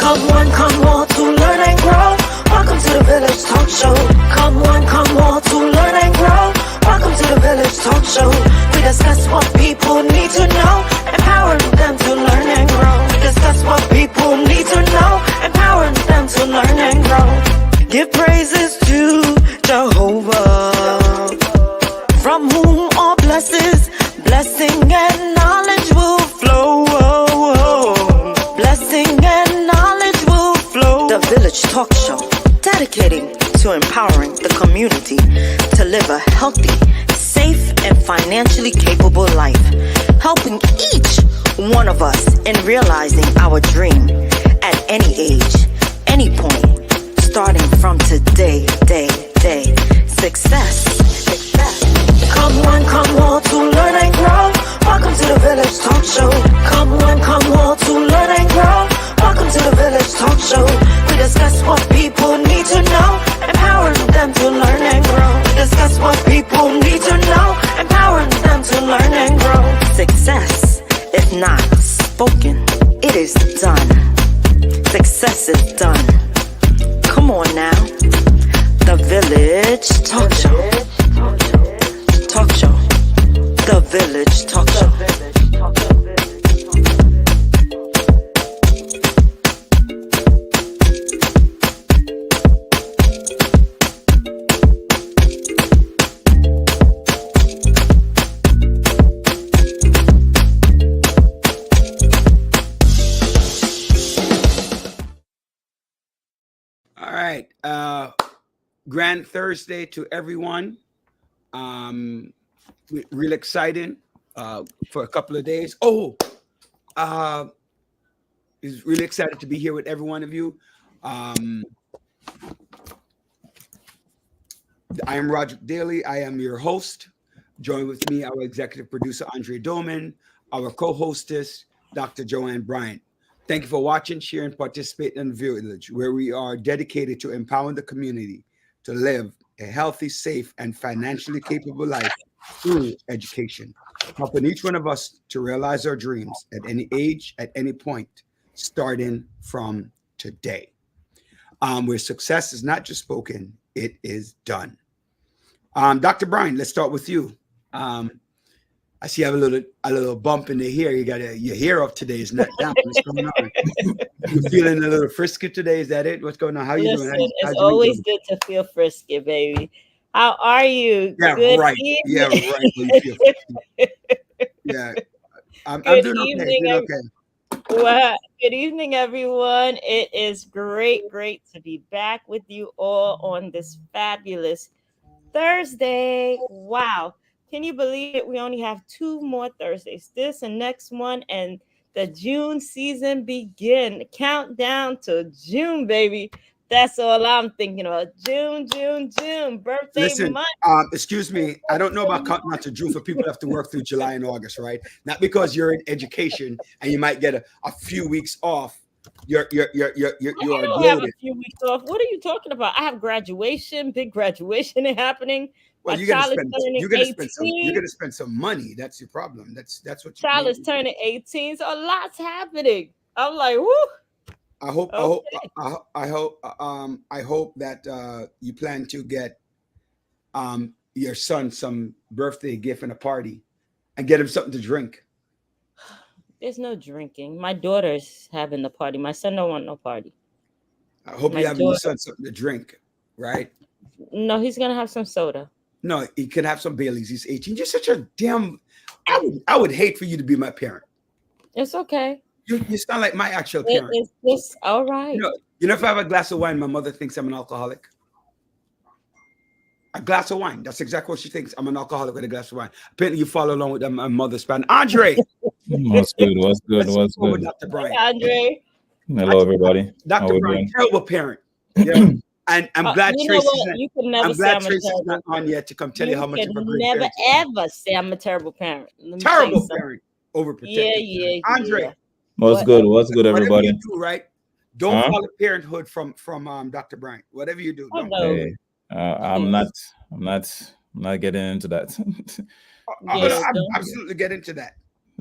come all to learn and grow. Welcome to the Village Talk Show. Come all to learn and grow. Welcome to the Village Talk Show. We discuss what people need to know, empowering them to learn and grow. We discuss what people need to know, empowering them to learn and grow. Give praises to Jehovah, from whom all blessing and knowledge will flow. Blessing and knowledge will flow. The Village Talk Show, dedicating to empowering the community to live a healthy, safe, and financially capable life, helping each one of us in realizing our dream at any age, any point, starting from today, day. Success. Come all to learn and grow. Welcome to the Village Talk Show. Come all to learn and grow. Welcome to the Village Talk Show. We discuss what people need to know, empowering them to learn and grow. We discuss what people need to know, empowering them to learn and grow. Success, if not spoken, it is done. Success is done. Come on now. The Village Talk Show. Talk Show. The Village Talk Show. All right. Grand Thursday to everyone. Real exciting for a couple of days. Is really excited to be here with every one of you. I am Roderick Daly. I am your host. Join with me, our executive producer, Andre Doman, our co-hostess, Dr. Joanne Bryant. Thank you for watching, sharing, participating in the Village, where we are dedicated to empowering the community to live a healthy, safe, and financially capable life through education, helping each one of us to realize our dreams at any age, at any point, starting from today. Where success is not just spoken, it is done. Dr. Brian, let's start with you. I see you have a little bump in the hair. You got your hair up today. It's not down. What's going on? You feeling a little frisky today? Is that it? What's going on? How you doing? It's always good to feel frisky, baby. How are you? Yeah, good right. Evening. Yeah, right. Yeah, I'm doing okay. Doing okay. Well, good evening, everyone. It is great to be back with you all on this fabulous Thursday. Wow. Can you believe it? We only have 2 more Thursdays, this and next one, and the June season begin. Countdown to June, baby. That's all I'm thinking about. June, birthday month. Excuse me. I don't know about counting out to June for people who have to work through July and August, right? Not because you're in education and you might get a few weeks off. You are don't have a few weeks off. What are you talking about? I have graduation, big graduation happening. Well, you're gonna spend some money. That's your problem. That's what child is turning 18. So a lot's happening. I'm like, whoo. I hope that you plan to get your son some birthday gift and a party and get him something to drink. There's no drinking. My daughter's having the party. My son don't want no party. I hope you have your son something to drink, right? No, he's gonna have some soda. No, he can have some Baileys. He's 18. You're such a damn. I would hate for you to be my parent. It's okay. You sound like my actual parent. It's all right. You know, if I have a glass of wine, my mother thinks I'm an alcoholic. A glass of wine. That's exactly what she thinks. I'm an alcoholic with a glass of wine. Apparently, you follow along with my mother's fan. Andre. What's good? Dr. Brian. Hi, Andre. Hello, everybody. Dr. Brian, terrible parent. Yeah. And I'm glad Tracy's not on yet to come tell you how much of a great never parent. Ever say I'm a terrible parent. Terrible parent. Overprotective. Yeah. Andre. What's good, everybody? You do, right? Don't follow parenthood from Dr. Brian. Whatever you do, don't. Hey, I'm not getting into that. I'm absolutely get into that.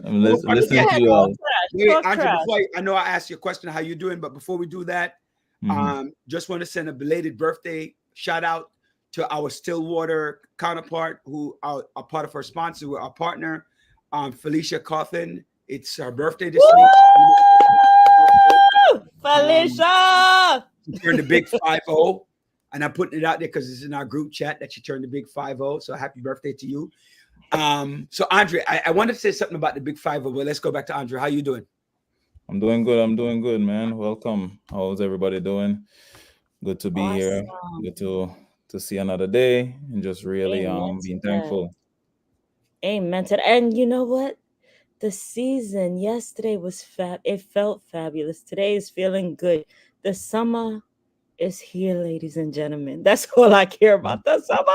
Listening to you all. Talk Andre, trash. I know I asked you a question how you doing, but before we do that, just want to send a belated birthday shout out to our Stillwater counterpart who are a part of our sponsor, our partner, Felicia Cawthon. It's her birthday this week. Felicia! She turned the big 5-0, and I'm putting it out there because it's in our group chat that she turned the big 5-0. So happy birthday to you. So Andre, I wanted to say something about the big 5-0, but let's go back to Andre. How you doing? I'm doing good, man. Welcome. How's everybody doing? Good to be here. Good to see another day and just really being thankful. Amen to that. And you know what? The season yesterday was it felt fabulous. Today is feeling good. The summer is here, ladies and gentlemen. That's all I care about. The summer.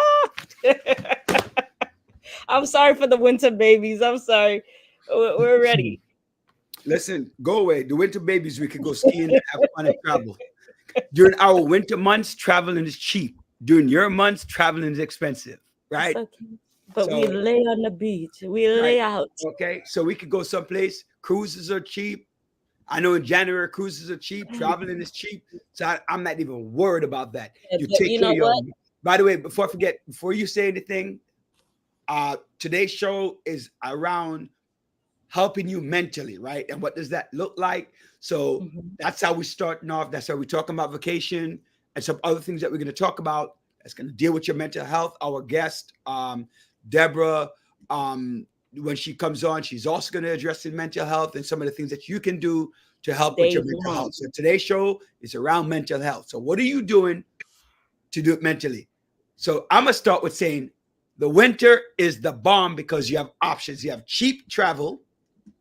I'm sorry for the winter babies. I'm sorry. We're ready. Listen, go away. The winter babies, we could go skiing and have fun and travel. During our winter months, traveling is cheap. During your months, traveling is expensive, right? Okay. But we lay on the beach. We lay out. Okay, so we could go someplace. Cruises are cheap. I know in January, cruises are cheap. Traveling is cheap. So I'm not even worried about that. You take care of your. By the way, before I forget, before you say anything, today's show is around helping you mentally, right? And what does that look like? So that's how we're starting off. That's how we're talking about vacation and some other things that we're going to talk about that's going to deal with your mental health. Our guest, Deborah, when she comes on, she's also going to address the mental health and some of the things that you can do to help with your mental health. So today's show is around mental health. So what are you doing to do it mentally? So I'm going to start with saying the winter is the bomb because you have options. You have cheap travel.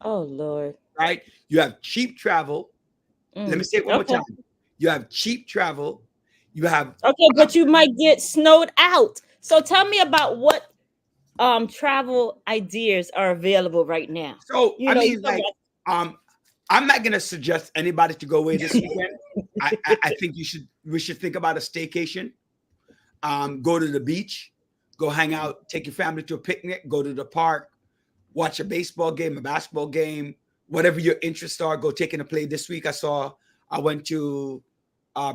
Oh, Lord. Right? You have cheap travel. Let me say it one more time. You have cheap travel. You have. Okay, but you might get snowed out. So tell me about what travel ideas are available right now. So I'm not gonna suggest anybody to go away this weekend. I think we should think about a staycation. Go to the beach, go hang out, take your family to a picnic, go to the park, watch a baseball game, a basketball game, whatever your interests are. Go take in a play. This week I went to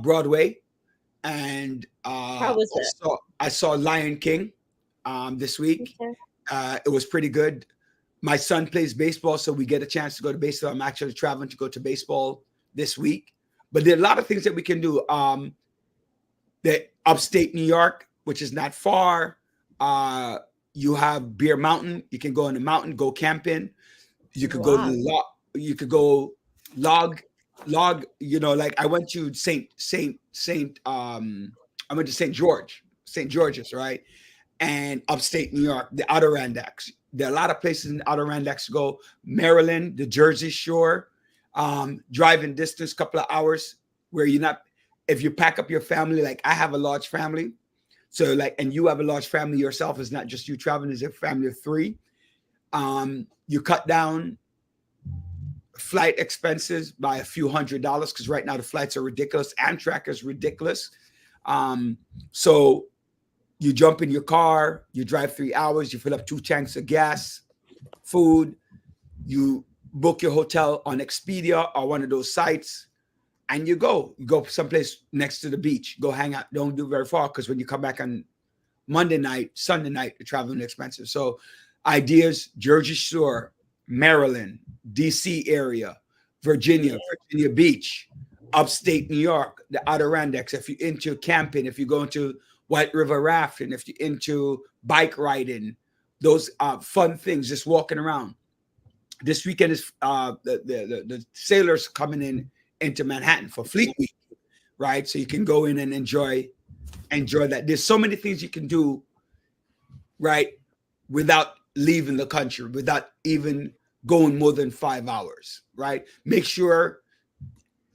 Broadway, and how was that? I saw Lion King. This week. It was pretty good. My son plays baseball, so we get a chance to go to baseball. I'm actually traveling to go to baseball this week. But there are a lot of things that we can do. The upstate New York, which is not far. You have Bear Mountain. You can go on the mountain, go camping. You could go to log. Like I went to I went to St. George's, right? And upstate New York, the Adirondacks. There are a lot of places in the Adirondacks to go. Maryland, the Jersey Shore, driving distance, couple of hours, where you're not. If you pack up your family, like I have a large family, so and you have a large family yourself. It's not just you traveling; it's a family of 3. You cut down flight expenses by a few $100s because right now the flights are ridiculous. Amtrak is ridiculous. So you jump in your car, you drive 3 hours, you fill up 2 tanks of gas, food, you book your hotel on Expedia or one of those sites, and you go someplace next to the beach, go hang out. Don't do very far because when you come back on Monday night, Sunday night, the traveling expensive. So ideas, Jersey Shore, Maryland, DC area, Virginia Beach, upstate New York, the Adirondacks. If you're into camping, if you go into White River rafting, if you're into bike riding, those fun things, just walking around. This weekend is the sailors coming into Manhattan for Fleet Week, right? So you can go in and enjoy that. There's so many things you can do, right, without leaving the country, without even going more than 5 hours, right? Make sure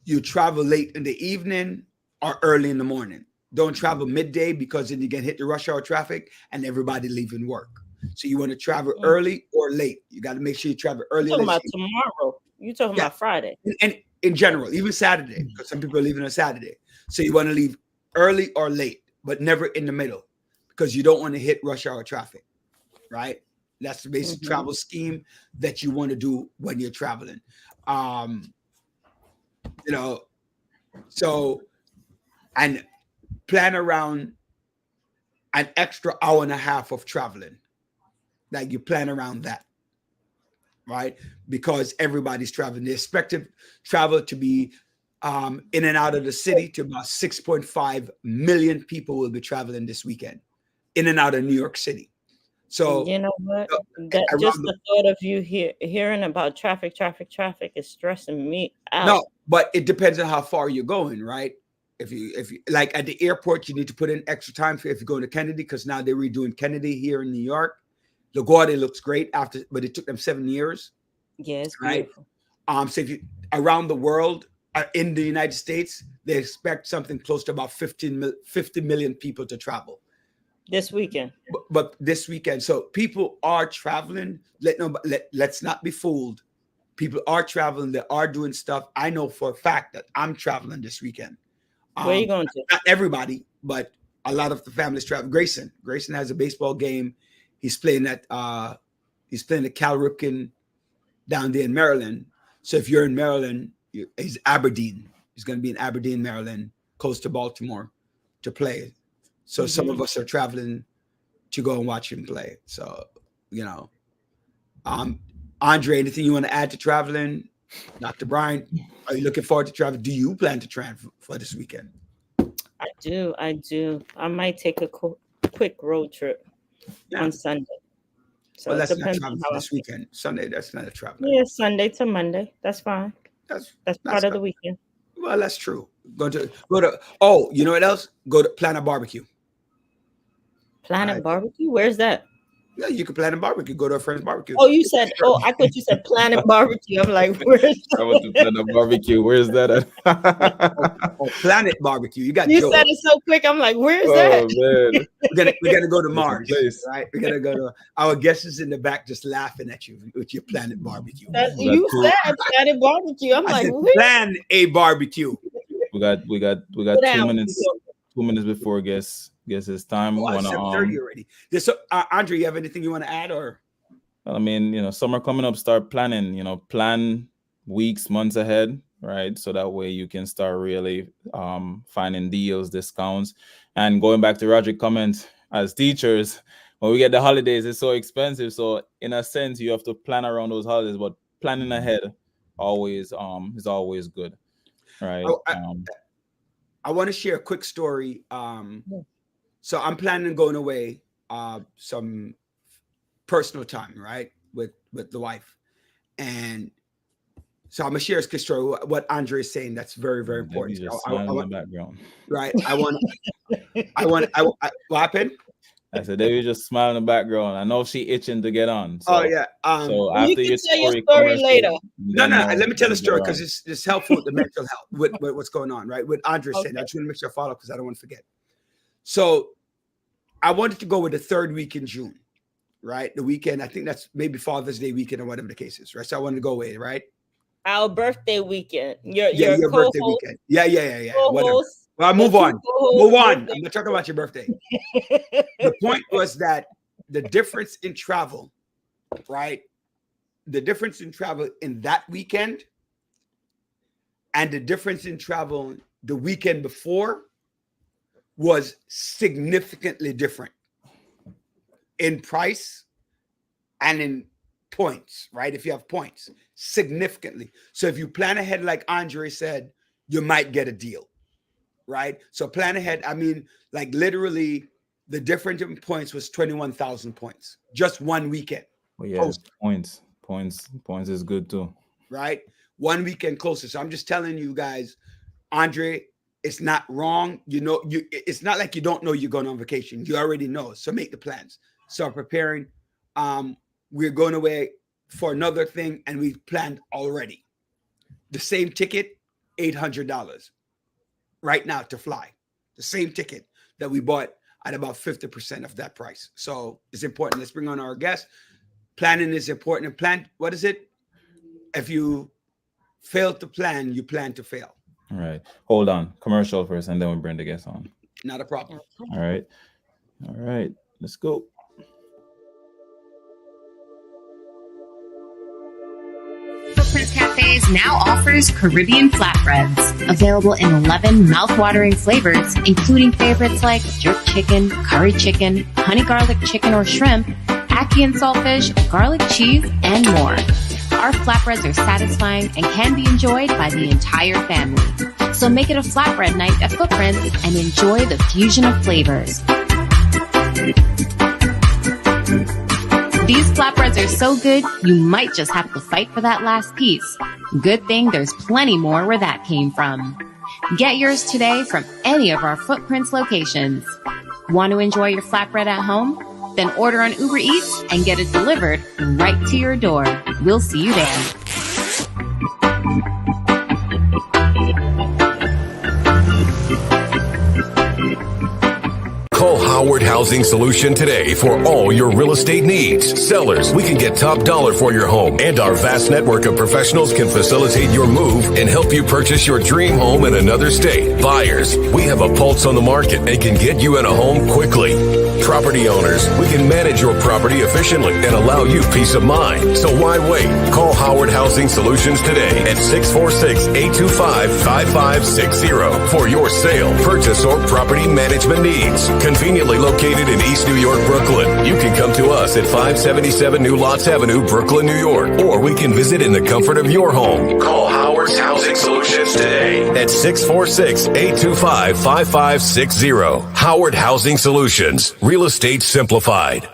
you travel late in the evening or early in the morning. Don't travel midday because then you get hit the rush hour traffic and everybody leaving work. So you want to travel early or late. You got to make sure you travel early. You're talking about tomorrow. You're talking about Friday. And in general, even Saturday, because some people are leaving on Saturday. So you want to leave early or late, but never in the middle because you don't want to hit rush hour traffic, right? That's the basic travel scheme that you want to do when you're traveling. So and plan around an extra hour and a half of traveling. Like you plan around that, right? Because everybody's traveling. They expect travel to be in and out of the city to about 6.5 million people will be traveling this weekend in and out of New York City. So you know what? That just the thought of you hearing about traffic is stressing me out. No, but it depends on how far you're going, right? If you like at the airport, you need to put in extra time if you're going to Kennedy, because now they're redoing Kennedy here in New York. LaGuardia looks great but it took them 7 years. Yeah, it's right. Beautiful. So if you around the world, in the United States, they expect something close to about 50 million people to travel this weekend. But this weekend, so people are traveling. Let's not be fooled. People are traveling. They are doing stuff. I know for a fact that I'm traveling this weekend. Where are you going to? Not everybody, but a lot of the families travel. Grayson has a baseball game. He's playing at the Cal Ripken down there in Maryland. So if you're in Maryland, he's Aberdeen. He's going to be in Aberdeen, Maryland, close to Baltimore, to play. So some of us are traveling to go and watch him play. So, Andre, anything you want to add to traveling? Dr. Brian, are you looking forward to travel? Do you plan to travel for this weekend? I do. I might take a quick road trip on Sunday. So well, that's not traveling for this weekend. Sunday, that's not a travel. Yeah, Sunday to Monday. That's fine. That's part of the weekend. Well, that's true. Go to. Oh, you know what else? Go to Planet Barbecue. Planet Barbecue? Where's that? Yeah, you can plan a barbecue. Go to a friend's barbecue. Oh, you said. Oh, I thought you said Planet Barbecue. I'm like, where's that? I went to Planet Barbecue. Where's that at? Planet Barbecue. You got. You said it so quick. I'm like, where's that? Man. we gotta go to Mars, right? We gotta go to. Our guest is in the back, just laughing at you with your Planet Barbecue. You said Planet Barbecue. I'm like, plan a barbecue. We got 2 minutes. 2 minutes before guess his time. Oh, 7:30 already. Andre, you have anything you want to add, or? I mean, summer coming up. Start planning. Plan weeks, months ahead, right? So that way you can start really finding deals, discounts, and going back to Roger's comment. As teachers, when we get the holidays, it's so expensive. So in a sense, you have to plan around those holidays. But planning ahead always is always good, right? I want to share a quick story. So I'm planning on going away some personal time, right, with the wife. And so I'm going to share a quick story. What Andre is saying, that's very, very important. Just smile in the background. Right. What happened? I said, they just smile in the background. I know she itching to get on. So, oh, yeah. So after you can tell your story later. No. Let me tell the story because it's helpful with the mental health, with what's going on, right? With Andre saying, I just want to make sure I follow because I don't want to forget. So I wanted to go with the third week in June, right? The weekend, I think that's maybe Father's Day weekend or whatever the case is, right? So I wanted to go away, right? Our birthday weekend. Your birthday weekend. Yeah. Whatever. Well, move on. I'm not talking about your birthday. The point was that the difference in travel, right? The difference in travel in that weekend and the difference in travel the weekend before was significantly different in price and in points, right? If you have points, significantly. So if you plan ahead, like Andre said, you might get a deal. Right. So plan ahead. I mean, like literally the difference in points was 21,000 points. Just one weekend. Well, yeah, points is good too. Right. One weekend closer. So I'm just telling you guys, Andre, it's not wrong. It's not like you don't know you're going on vacation. You already know. So make the plans. Start preparing. We're going away for another thing and we've planned already. The same ticket, $800. Right now to fly, the same ticket that we bought at about 50% of that price. So it's important. Let's bring on our guest. Planning is important. And plan, what is it? If you fail to plan, you plan to fail. All right. Hold on. Commercial first, and then we'll bring the guest on. Not a problem. All right. Let's go. Footprints Cafes now offers Caribbean flatbreads, available in 11 mouth-watering flavors, including favorites like jerk chicken, curry chicken, honey garlic chicken or shrimp, ackee and saltfish, garlic cheese, and more. Our flatbreads are satisfying and can be enjoyed by the entire family. So make it a flatbread night at Footprints and enjoy the fusion of flavors. These flatbreads are so good, you might just have to fight for that last piece. Good thing there's plenty more where that came from. Get yours today from any of our Footprints locations. Want to enjoy your flatbread at home? Then order on Uber Eats and get it delivered right to your door. We'll see you there. Call Howard Housing Solution today for all your real estate needs. Sellers, we can get top dollar for your home, and our vast network of professionals can facilitate your move and help you purchase your dream home in another state. Buyers, we have a pulse on the market and can get you in a home quickly. Property owners, we can manage your property efficiently and allow you peace of mind. So why wait? Call Howard Housing Solutions today at 646-825-5560 for your sale, purchase, or property management needs. Conveniently located in East New York, Brooklyn. You can come to us at 577 New Lots Avenue, Brooklyn, New York, or we can visit in the comfort of your home. Call Howard's Housing Solutions today at 646-825-5560. Howard Housing Solutions, real estate simplified.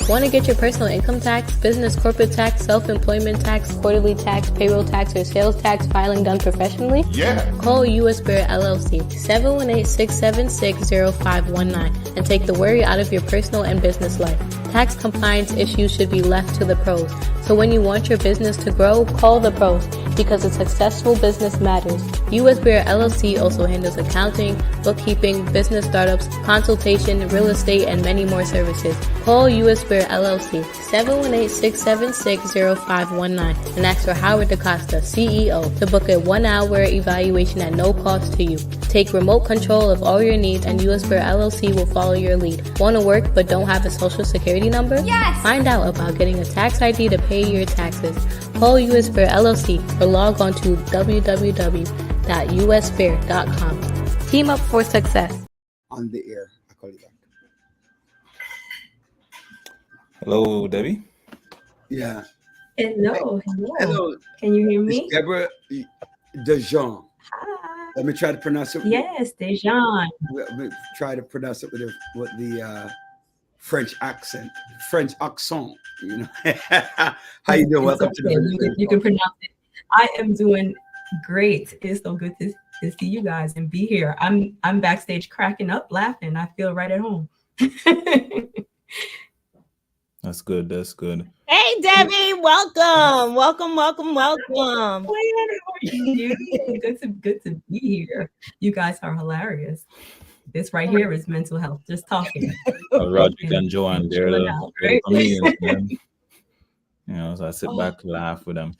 Want to get your personal income tax, business corporate tax, self-employment tax, quarterly tax, payroll tax, or sales tax filing done professionally? Yeah. Call U.S. Bear LLC, 718-676-0519, and take the worry out of your personal and business life. Tax compliance issues should be left to the pros. So when you want your business to grow, call the pros, because a successful business matters. U.S. Bear LLC also handles accounting, bookkeeping, business startups, consultation, real estate, and many more services. Call U.S. Bear LLC, 718-676-0519, and ask for Howard DaCosta, CEO, to book a 1-hour evaluation at no cost to you. Take remote control of all your needs, and U.S. Bear LLC will follow your lead. Want to work but don't have a social security number? Yes! Find out about getting a tax ID to pay your taxes. Call U.S. Bear LLC or log on to www.usbear.com. Team up for success. On the air. I'll call you back. Hello, Debbie. Yeah. Hello. Hello. Can you hear It's me? Deborah Dejean. Hi. Let me try to pronounce it. Yes, Dejan. Let me try to pronounce it with the French accent, you know. How you doing? Welcome to the you can pronounce it. I am doing great. It's so good to see you guys and be here. I'm backstage cracking up, laughing. I feel right at home. That's good. That's good. Hey, Debbie, welcome. Welcome. Good to be here. You guys are hilarious. This right here is mental health. Just talking. Roderick and Joanne, they're the Right? comedians, man. You know, so I sit back, laugh with them.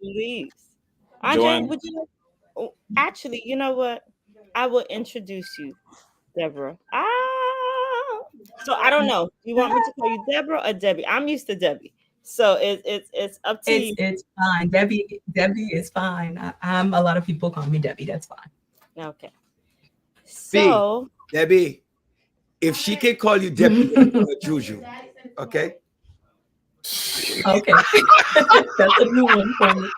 Please. Andre, Joanne. would you actually, you know what? I will introduce you, Deborah. So I don't know. You want me to call you Deborah or Debbie? I'm used to Debbie. So it's up to you. It's fine. Debbie is fine. A lot of people call me Debbie. That's fine. Okay. So Debbie, if she can call you Debbie, call her Juju. Okay. Okay. That's a new one for me.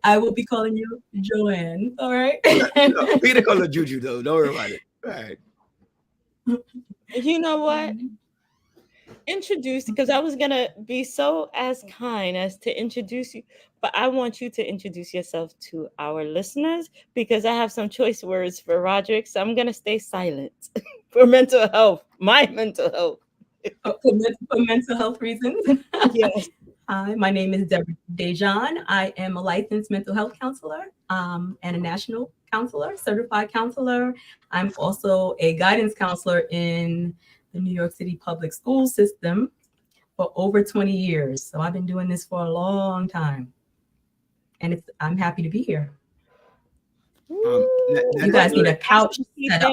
I will be calling you Joanne. All right. No, we gonna call her Juju though. Don't worry about it. All right. you know what? Introduce, because I was gonna be so as kind as to introduce you, but I want you to introduce yourself to our listeners because I have some choice words for Roderick, so I'm gonna stay silent for mental health, my mental health. For mental health reasons. Yes. Hi, my name is Deborah Dejan. I am a licensed mental health counselor and a national counselor, certified counselor. I'm also a guidance counselor in the New York City public school system for over 20 years. So I've been doing this for a long time. And I'm happy to be here. You guys need a couch set up.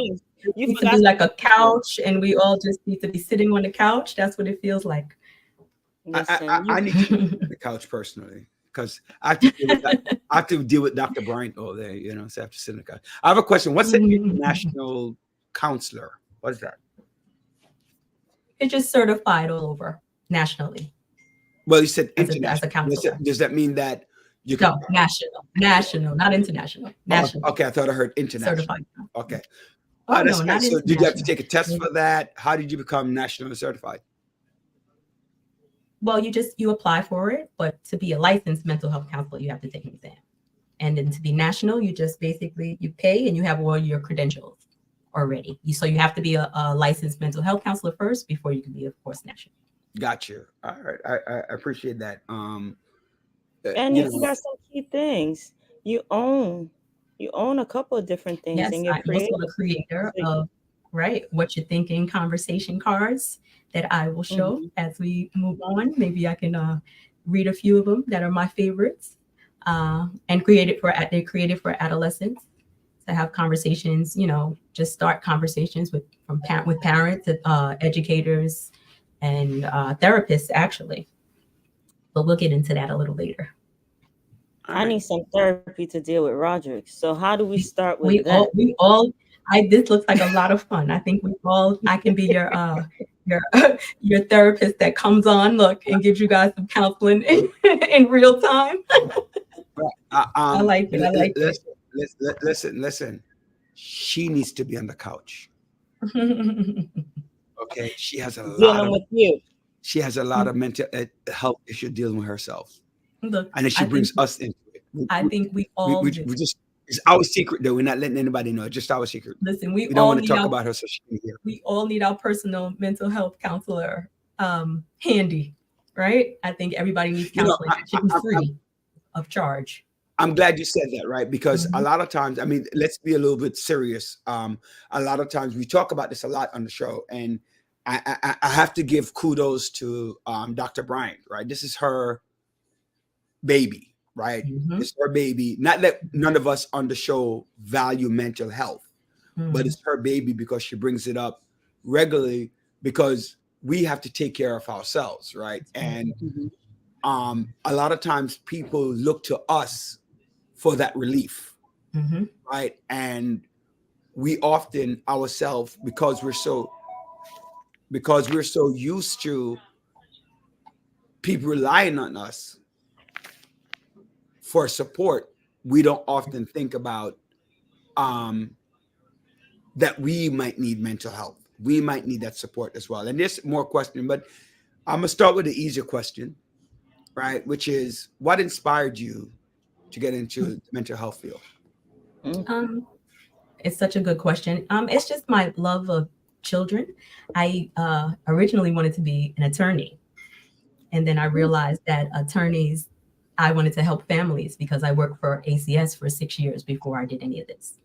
You need to do like a couch, and we all just need to be sitting on the couch. That's what it feels like. I need to sit on the couch personally because I have to deal with Dr. Bryant all day, you know, so I have to sit on the couch. I have a question. What's an international counselor? What is that? It's just certified all over nationally. Well, you said as international. a counselor. Does that mean that you can? No, national, not international. National. Okay, I thought I heard international. Certified. Okay. Oh, That's no, nice. not So did you have to international. take a test for that? How did you become nationally certified? Well, you apply for it, but to be a licensed mental health counselor, you have to take an exam. And then to be national, you just basically you pay and you have all your credentials already. So you have to be a licensed mental health counselor first before you can be, of course, national. Got you. All right. I appreciate that. And you you know, got some key things. You own a couple of different things, Yes, and you're I'm also the creator of What You're Thinking conversation cards that I will show as we move on. Maybe I can read a few of them that are my favorites. And they're created for adolescents to have conversations, you know, just start conversations with parents, educators, and therapists, actually. But we'll get into that a little later. I need some therapy to deal with Roderick. So how do we start with that? This looks like a lot of fun. I think I can be your your therapist that comes on, look, and gives you guys some counseling in real time. I like it. Listen. She needs to be on the couch. Okay, she has a She has a lot of mental health issues dealing with herself. Look, and then she brings us into it. I think we all we just it's our secret though. We're not letting anybody know. It's just our secret. Listen, we don't want to talk about her so she can hear. We all need our personal mental health counselor handy, right? I think everybody needs counseling. It should be free of charge. I'm glad you said that, right? Because a lot of times, I mean, let's be a little bit serious. A lot of times we talk about this a lot on the show, and I have to give kudos to Dr. Bryant, right? This is her baby, right? It's her baby. Not that none of us on the show value mental health, but it's her baby because she brings it up regularly because we have to take care of ourselves, right? And a lot of times people look to us for that relief, right? And we often ourselves, because we're so used to people relying on us for support, we don't often think about that we might need mental health. We might need that support as well. And there's more questions, but I'm gonna start with the easier question, right? Which is, what inspired you to get into the mental health field? It's such a good question. It's just my love of children. I originally wanted to be an attorney. And then I realized that I wanted to help families because I worked for ACS for 6 years before I did any of this.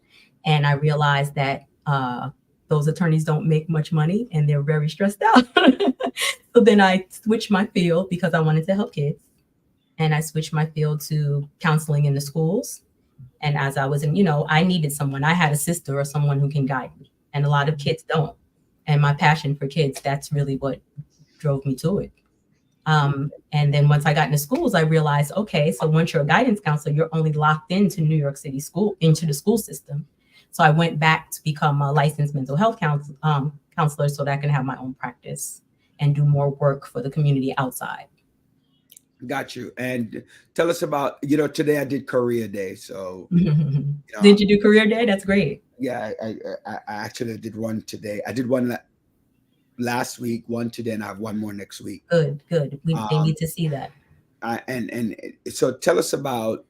And I realized that those attorneys don't make much money and they're very stressed out. So then I switched my field because I wanted to help kids. And I switched my field to counseling in the schools. And as I was I needed someone. I had a sister or someone who can guide me. And a lot of kids don't. And my passion for kids, that's really what drove me to it. And then once I got into schools, I realized, okay, so once you're a guidance counselor, you're only locked into New York City into the school system. So I went back to become a licensed mental health counselor so that I can have my own practice and do more work for the community outside. Got you. And tell us about, today I did Career Day. So did you do Career Day? That's great. Yeah, I actually did one today. I did one last week, one today, and I have one more next week. Good. They need to see that. And so tell us about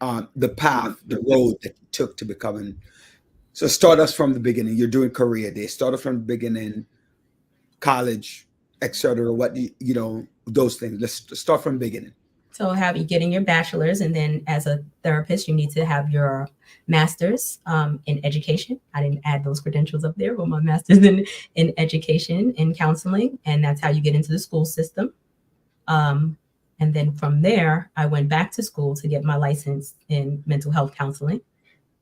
the path, the road that you took to becoming. So start us from the beginning. You're doing Career Day. Start us from the beginning, college, etc. What those things. Let's start from the beginning. So getting your bachelor's, and then as a therapist, you need to have your master's in education. I didn't add those credentials up there, but my master's in education in counseling, and that's how you get into the school system. And then from there, I went back to school to get my license in mental health counseling.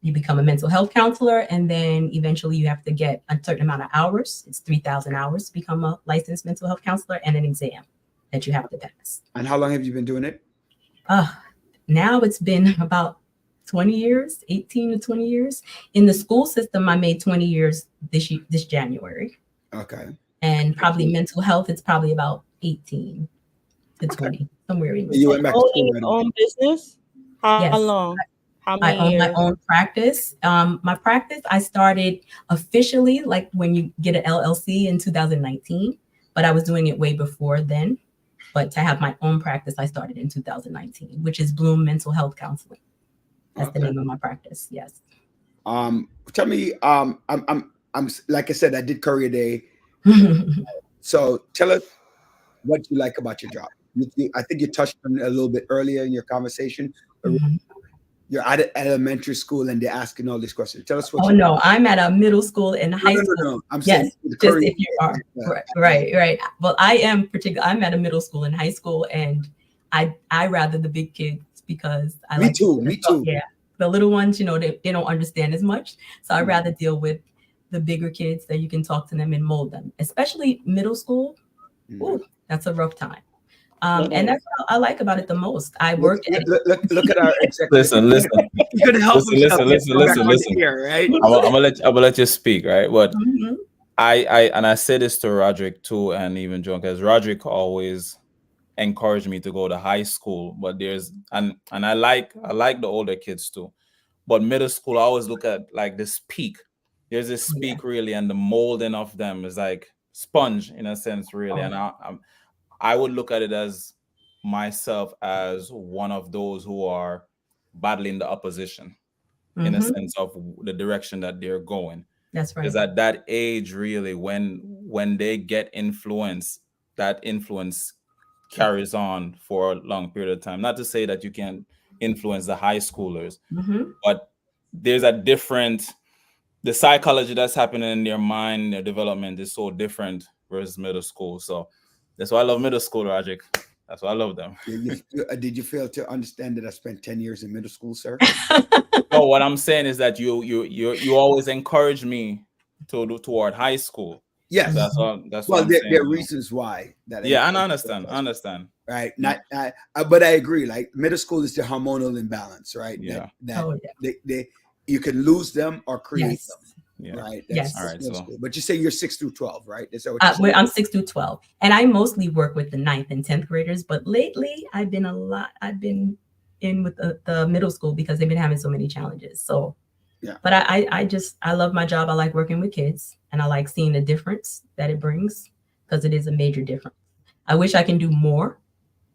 You become a mental health counselor, and then eventually you have to get a certain amount of hours. It's 3,000 hours to become a licensed mental health counselor, and an exam. that you have to pass. And how long have you been doing it? Now it's been about 20 years, 18 to 20 years. In the school system, I made 20 years this January. Okay. And probably mental health, it's probably about 18 to 20, somewhere in You went back to school Owning right your away. own business? How Yes. long? How I many own years? my own practice. My practice, I started officially like when you get an LLC in 2019, but I was doing it way before then. But to have my own practice, I started in 2019, which is Bloom Mental Health Counseling. That's the name of my practice. Yes. Tell me, I'm like I said, I did Career Day. So tell us what you like about your job. I think you touched on it a little bit earlier in your conversation. You're at an elementary school and they're asking all these questions. Tell us what. Oh no, I'm at a middle school and high school. No. I'm yes, saying just if you are right. Well, I'm at a middle school and high school, and I rather the big kids because I Me too. Yeah, the little ones, you know, they don't understand as much, so I'd rather deal with the bigger kids that you can talk to them and mold them, especially middle school. Ooh, that's a rough time. And that's what I like about it the most. I worked. Look at our executive. Listen. He's gonna help Listen. Here, right? I'm gonna let you speak, right? But I say this to Roderick too, and even John, because Roderick always encouraged me to go to high school. But and I like the older kids too, but middle school I always look at like this peak. There's this peak really, and the molding of them is like sponge in a sense, really, and I would look at it as myself as one of those who are battling the opposition in a sense of the direction that they're going. That's right. Because at that age, really, when they get influence, that influence carries on for a long period of time. Not to say that you can influence the high schoolers, but there's the psychology that's happening in their mind, their development is so different versus middle school. So that's why I love middle school, Rajic. That's why I love them. Did you fail to understand that I spent 10 years in middle school, sir? No, what I'm saying is that you always encourage me toward high school. Yes, that's well, what I'm there saying, are reasons why. Yeah, and I understand. Right, but I agree. Like middle school is the hormonal imbalance, right? Yeah. You can lose them or create them. Yeah. Right. Yes. All right. So, but you say you're 6 through 12, right? Is that what I'm 6 through 12, and I mostly work with the 9th and 10th graders. But lately, I've been in with the middle school because they've been having so many challenges. So, yeah. But I love my job. I like working with kids, and I like seeing the difference that it brings because it is a major difference. I wish I can do more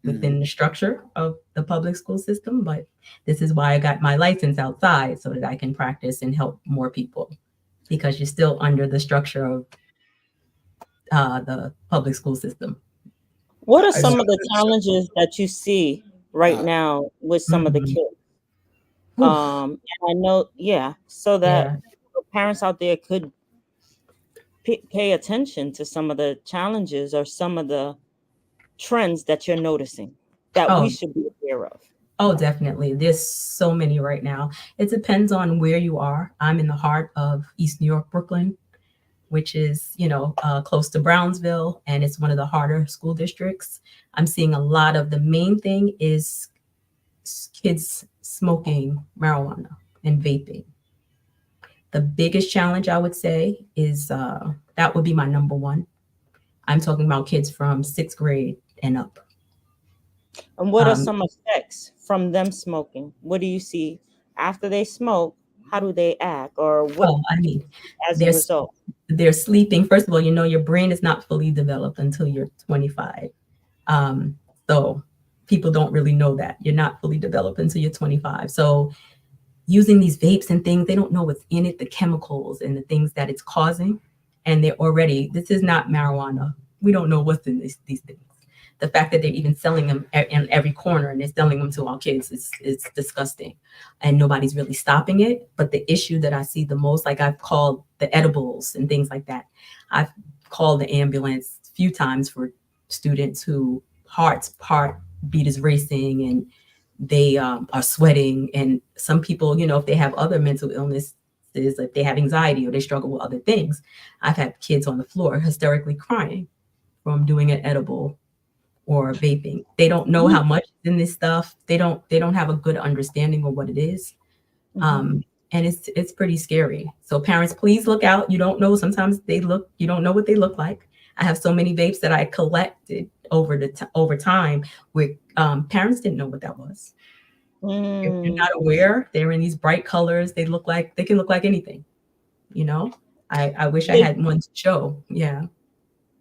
within the structure of the public school system, but this is why I got my license outside so that I can practice and help more people. Because you're still under the structure of the public school system. What are some of the challenges that you see right now with some of the kids? And I know, so that parents out there could pay attention to some of the challenges or some of the trends that you're noticing that we should be aware of. Oh, definitely. There's so many right now. It depends on where you are. I'm in the heart of East New York, Brooklyn, which is, close to Brownsville, and it's one of the harder school districts. I'm seeing a lot of the main thing is kids smoking marijuana and vaping. The biggest challenge I would say is that would be my number one. I'm talking about kids from 6th grade and up. And what are some effects from them smoking? What do you see after they smoke? How do they act, or what? As a result, they're sleeping. First of all, your brain is not fully developed until you're 25. So people don't really know that you're not fully developed until you're 25. So using these vapes and things, they don't know what's in it, the chemicals and the things that it's causing, and this is not marijuana. We don't know what's in these things. The fact that they're even selling them in every corner and they're selling them to our kids is disgusting, and nobody's really stopping it. But the issue that I see the most, like I've called the edibles and things like that. I've called the ambulance a few times for students who heartbeat is racing and they are sweating. And some people, if they have other mental illnesses, if they have anxiety or they struggle with other things, I've had kids on the floor hysterically crying from doing an edible or vaping. They don't know how much is in this stuff. They don't have a good understanding of what it is. And it's pretty scary. So parents, please look out. You don't know. Sometimes you don't know what they look like. I have so many vapes that I collected over time where parents didn't know what that was. If you're not aware, they're in these bright colors. They can look like anything. You know, I wish I had one to show. Yeah.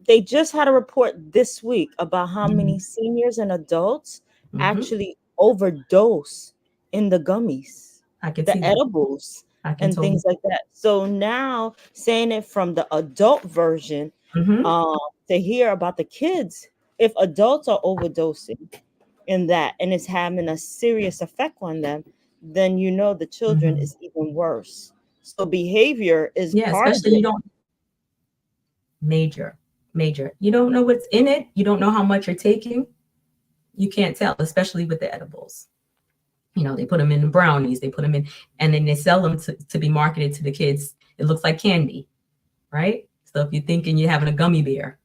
They just had a report this week about how many seniors and adults actually overdose in the gummies. I can the see that. edibles and things like that. So now saying it from the adult version, to hear about the kids, if adults are overdosing in that and it's having a serious effect on them, then you know the children is even worse. So behavior is part especially of it. you don't major. You don't know what's in it. You don't know how much you're taking. You can't tell, especially with the edibles. You know, they put them in the brownies, they put them in, and then they sell them to be marketed to the kids. It looks like candy, right? So if you're thinking you're having a gummy bear,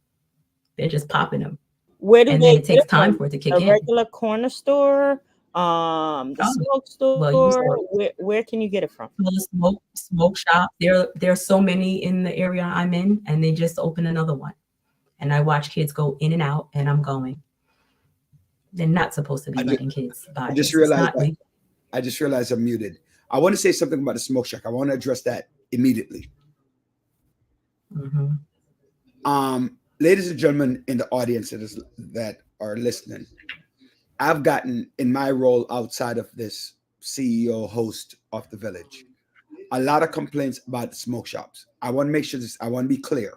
they're just popping them. Where do and they then it takes get time them? for it to kick A in. regular corner store, the smoke store. Where can you get it from? The smoke shop. There's so many in the area I'm in, and they just opened another one. And I watch kids go in and out, and I'm going. They're not supposed to be letting kids buy. I just realized I'm muted. I want to say something about the smoke shack. I want to address that immediately. Ladies and gentlemen in the audience that are listening, I've gotten, in my role outside of this CEO host of the village, a lot of complaints about the smoke shops. I want to make sure I want to be clear.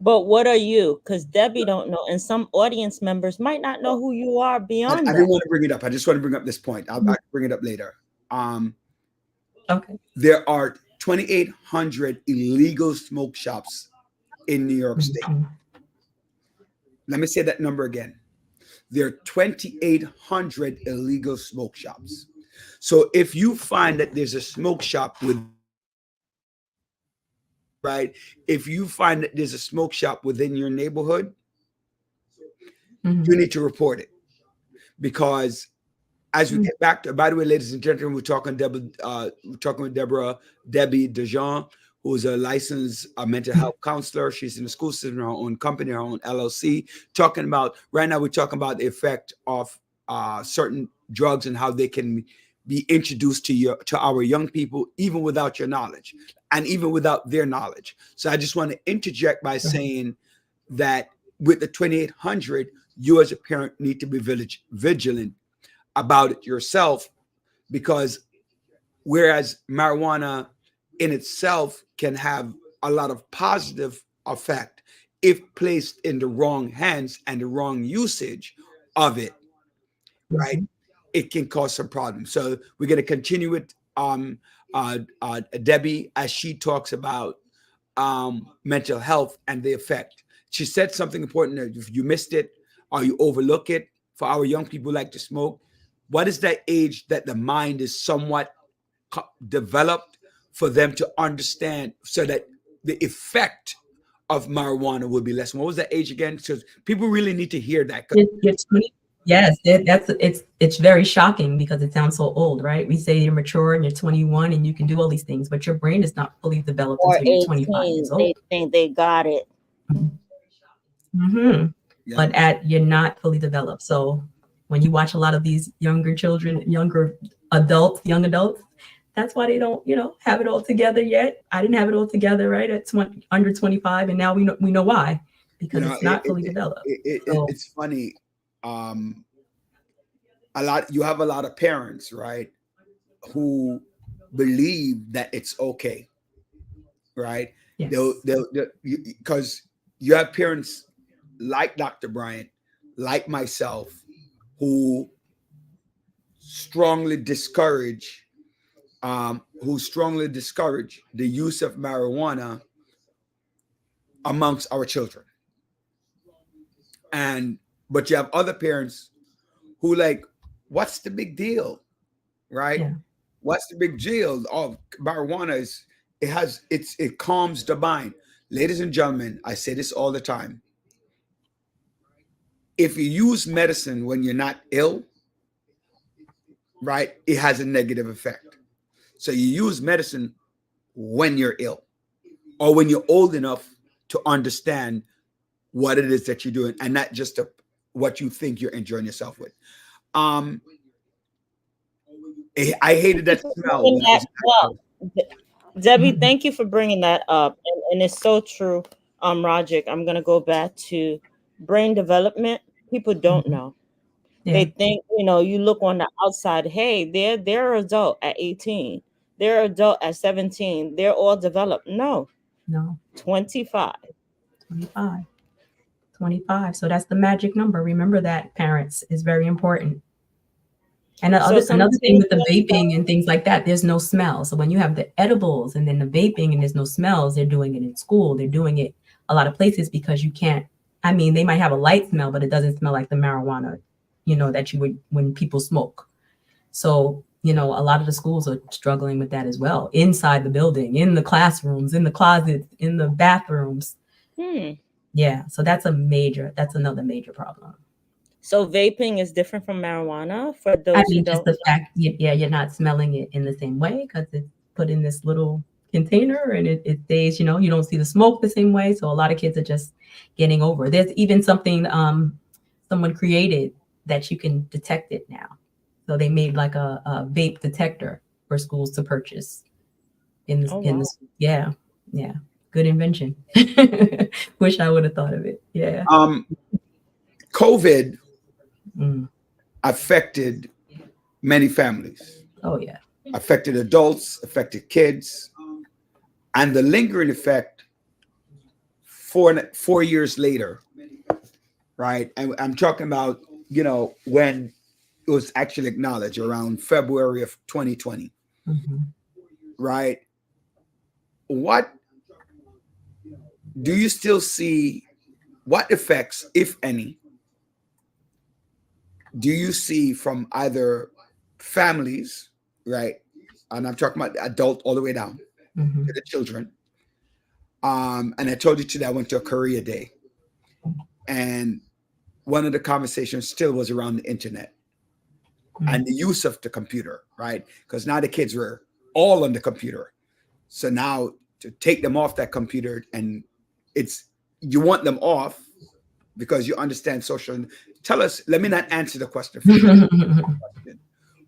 But what are you? Because Debbie don't know, and some audience members might not know who you are beyond I that. didn't want to bring it up. I just want to bring up this point. I'll bring it up later. Okay. There are 2,800 illegal smoke shops in New York State. Let me say that number again. There are 2,800 illegal smoke shops. So if you find that there's a smoke shop if you find that there's a smoke shop within your neighborhood, you need to report it. Because as we get back to, by the way, ladies and gentlemen, we're talking with Debbie DeJean, who is a licensed mental health counselor. She's in the school system, her own company, her own LLC. Right now we're talking about the effect of certain drugs and how they can be introduced to our young people, even without your knowledge and even without their knowledge. So I just want to interject by saying that with the 2,800, you as a parent need to be vigilant about it yourself, because whereas marijuana in itself can have a lot of positive effect if placed in the wrong hands and the wrong usage of it, right? It can cause some problems. So we're going to continue with Debbie as she talks about mental health and the effect. She said something important that if you missed it or you overlook it, for our young people who like to smoke, what is that age that the mind is somewhat developed for them to understand so that the effect of marijuana will be less? What was that age again? Because people really need to hear that. Yes, it's very shocking because it sounds so old, right? We say you're mature and you're 21 and you can do all these things, but your brain is not fully developed until you're 25 years old. They think they got it. Yeah. But you're not fully developed. So when you watch a lot of these young adults, that's why they don't, have it all together yet. I didn't have it all together, right? At under 25, and now we know why, because it's not fully developed. It's funny. You have a lot of parents, right, who believe that it's okay, right? Yes. Because you have parents like Dr. Bryant, like myself, who strongly discourage the use of marijuana amongst our children. But you have other parents who like, what's the big deal, right? Yeah. What's the big deal of marijuana? It calms the mind. Ladies and gentlemen, I say this all the time. if you use medicine when you're not ill, right, it has a negative effect. So you use medicine when you're ill or when you're old enough to understand what it is that you're doing and not just what you think you're enjoying yourself with. I hated that smell. Debbie, thank you for bringing that up. And it's so true. Roderick, I'm going to go back to brain development. People don't know. Yeah. They think, you look on the outside, hey, they're adult at 18. They're adult at 17. They're all developed. No. 25. 25. So that's the magic number. Remember that, parents, is very important. And another thing with the vaping and things like that, there's no smell. So when you have the edibles and then the vaping and there's no smells, they're doing it in school. They're doing it a lot of places because you can't, they might have a light smell, but it doesn't smell like the marijuana, that you would when people smoke. So, a lot of the schools are struggling with that as well. Inside the building, in the classrooms, in the closets, in the bathrooms. Yeah. So that's another major problem. So vaping is different from marijuana for those who don't. Just the fact, you're not smelling it in the same way because it's put in this little container and it stays, you don't see the smoke the same way. So a lot of kids are just getting over. There's even something someone created that you can detect it now. So they made like a vape detector for schools to purchase. Yeah. Good invention. Wish I would have thought of it. Yeah. COVID affected many families. Oh, yeah. Affected adults, affected kids. And the lingering effect 4 years later, right? And I'm talking about, when it was actually acknowledged around February of 2020, right? What do you still see? What effects, if any, do you see from either families, right? And I'm talking about the adult all the way down to the children. And I told you today I went to a Korea Day. And one of the conversations still was around the internet and the use of the computer, right? Because now the kids were all on the computer. So now to take them off that computer, and you want them off because you understand social. Tell us, let me not answer the question.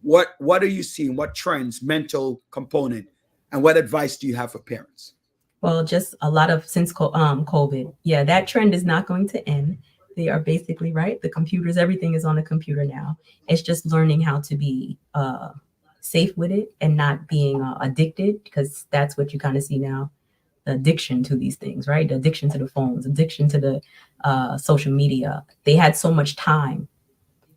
What are you seeing? What trends, mental component, and what advice do you have for parents? Well, just a lot of since COVID. Yeah, that trend is not going to end. They are basically right. The computers, everything is on the computer now. It's just learning how to be safe with it and not being addicted, because that's what you kind of see now. The addiction to these things, right? The addiction to the phones, addiction to the social media. They had so much time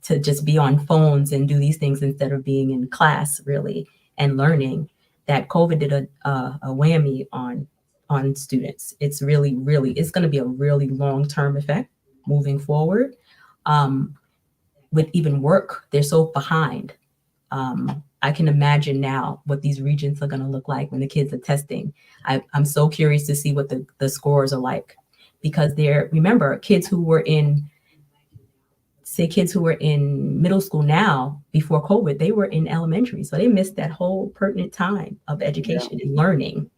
to just be on phones and do these things instead of being in class, really, and learning, that COVID did a whammy on students. It's really, it's going to be a really long-term effect moving forward. With even work, they're so behind. I can imagine now what these regions are going to look like when the kids are testing. I'm so curious to see what the scores are like, because remember, kids who were in middle school now before COVID, they were in elementary. So they missed that whole pertinent time of education and learning.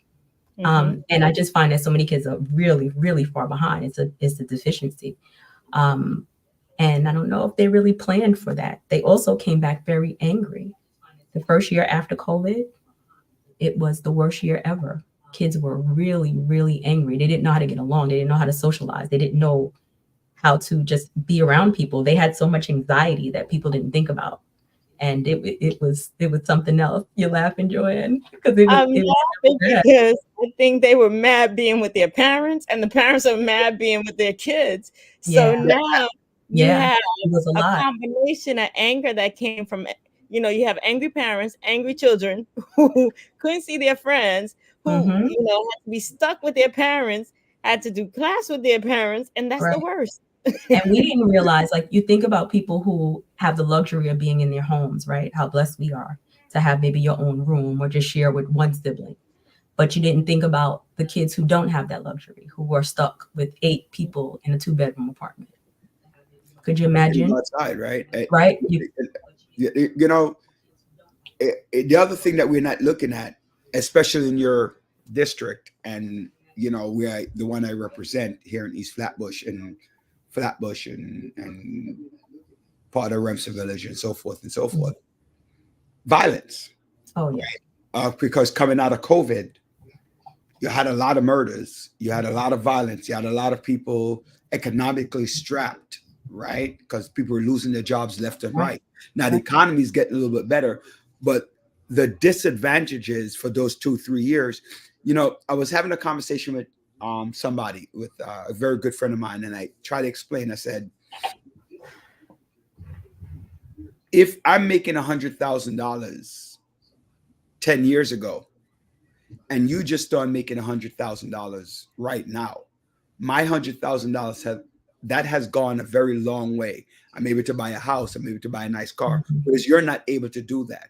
And I just find that so many kids are really, really far behind. It's a deficiency. And I don't know if they really planned for that. They also came back very angry. The first year after COVID, it was the worst year ever. Kids were really, really angry. They didn't know how to get along. They didn't know how to socialize. They didn't know how to just be around people. They had so much anxiety that people didn't think about. And it was something else. You're laughing, Joanne? I'm laughing because I think they were mad being with their parents, and the parents are mad being with their kids. So now you have a combination of anger that came from, you have angry parents, angry children who couldn't see their friends, who had to be stuck with their parents, had to do class with their parents, and that's the worst. And we didn't realize, like, you think about people who have the luxury of being in their homes, right? How blessed we are to have maybe your own room or just share with one sibling. But you didn't think about the kids who don't have that luxury, who are stuck with 8 people in a 2-bedroom apartment. Could you imagine? Outside, right? Right. You know, the other thing that we're not looking at, especially in your district, and you know, where the one I represent here in East Flatbush and part of Remsen Village and so forth and so forth. Violence. Oh yeah. Because coming out of COVID, you had a lot of murders, you had a lot of violence, you had a lot of people economically strapped, right? Because people were losing their jobs left and right. Now the economy is getting a little bit better, but the disadvantages for those 2-3 years, you know, I was having a conversation with somebody, with a very good friend of mine, and I tried to explain. I said, if I'm making $100,000 10 years ago, and you just start making $100,000 right now, my $100,000 has gone a very long way. I'm able to buy a house, I'm able to buy a nice car, because you're not able to do that.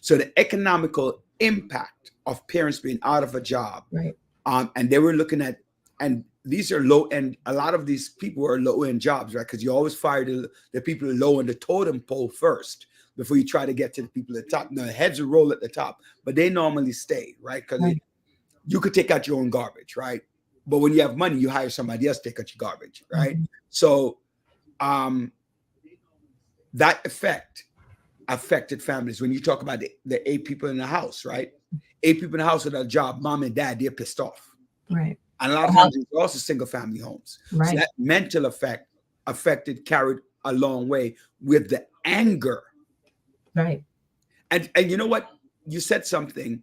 So the economical impact of parents being out of a job, right? And they were looking at, and these are low end. A lot of these people are low end jobs, right? Because you always fire the people low on the totem pole first before you try to get to the people at the top. Now the heads will roll at the top, but they normally stay, right? Because you could take out your own garbage, right? But when you have money, you hire somebody else to take out your garbage, right? So that affected families. When you talk about the 8 people in the house, right? 8 people in the house without a job, mom and dad, they're pissed off. Right. And a lot of times it's also single family homes. Right. So that mental carried a long way with the anger. Right. And you know what? You said something.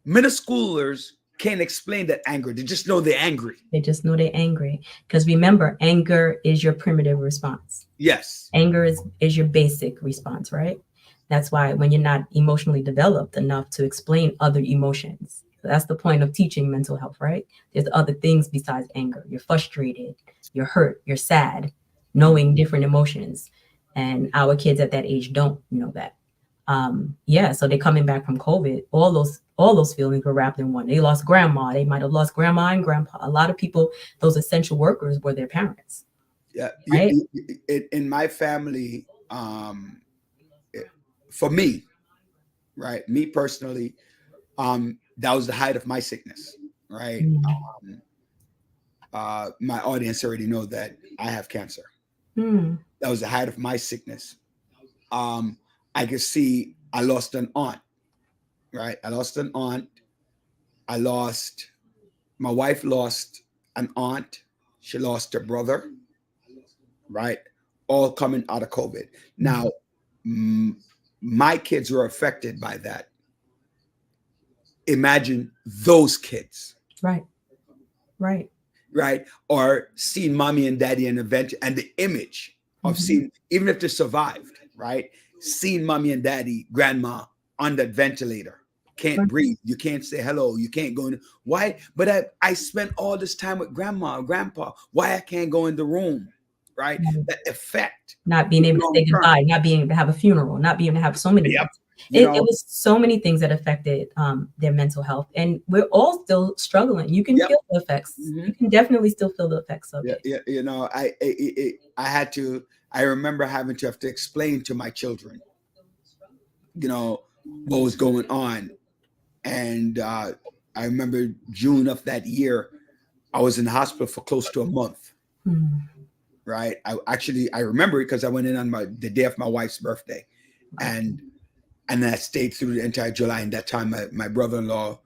Middle schoolers can't explain that anger. They just know they're angry. They just know they're angry. Because remember, anger is your primitive response. Yes. Anger is your basic response, right? That's why when you're not emotionally developed enough to explain other emotions, that's the point of teaching mental health, right? There's other things besides anger. You're frustrated, you're hurt, you're sad, knowing different emotions. And our kids at that age don't know that. So they're coming back from COVID. All those feelings were wrapped in one. They lost grandma. They might have lost grandma and grandpa. A lot of people, those essential workers, were their parents. Yeah. Right? In my family, for me, right, me personally, that was the height of my sickness, right? My audience already know that I have cancer. That was the height of my sickness. I could see I lost an aunt, right? I lost an aunt. My wife lost an aunt. She lost her brother, right? All coming out of COVID. Now, my kids were affected by that. Imagine those kids. Right. Or seeing mommy and daddy in an event, and the image of seeing, even if they survived, right? Seeing mommy and daddy, grandma on that ventilator, can't breathe. You can't say hello. You can't go in. Why? But I spent all this time with grandma and grandpa. Why I can't go in the room, right? That effect. Not being able to say goodbye, not being able to have a funeral, not being able to have so many. It was so many things that affected their mental health, and we're all still struggling. You can feel the effects. You can definitely still feel the effects of it. Yeah, you know, I remember having to explain to my children, you know, what was going on, and I remember June of that year, I was in the hospital for close to a month. Right, I remember it because I went in on the day of my wife's birthday, and I stayed through the entire July. And that time, my brother-in-law,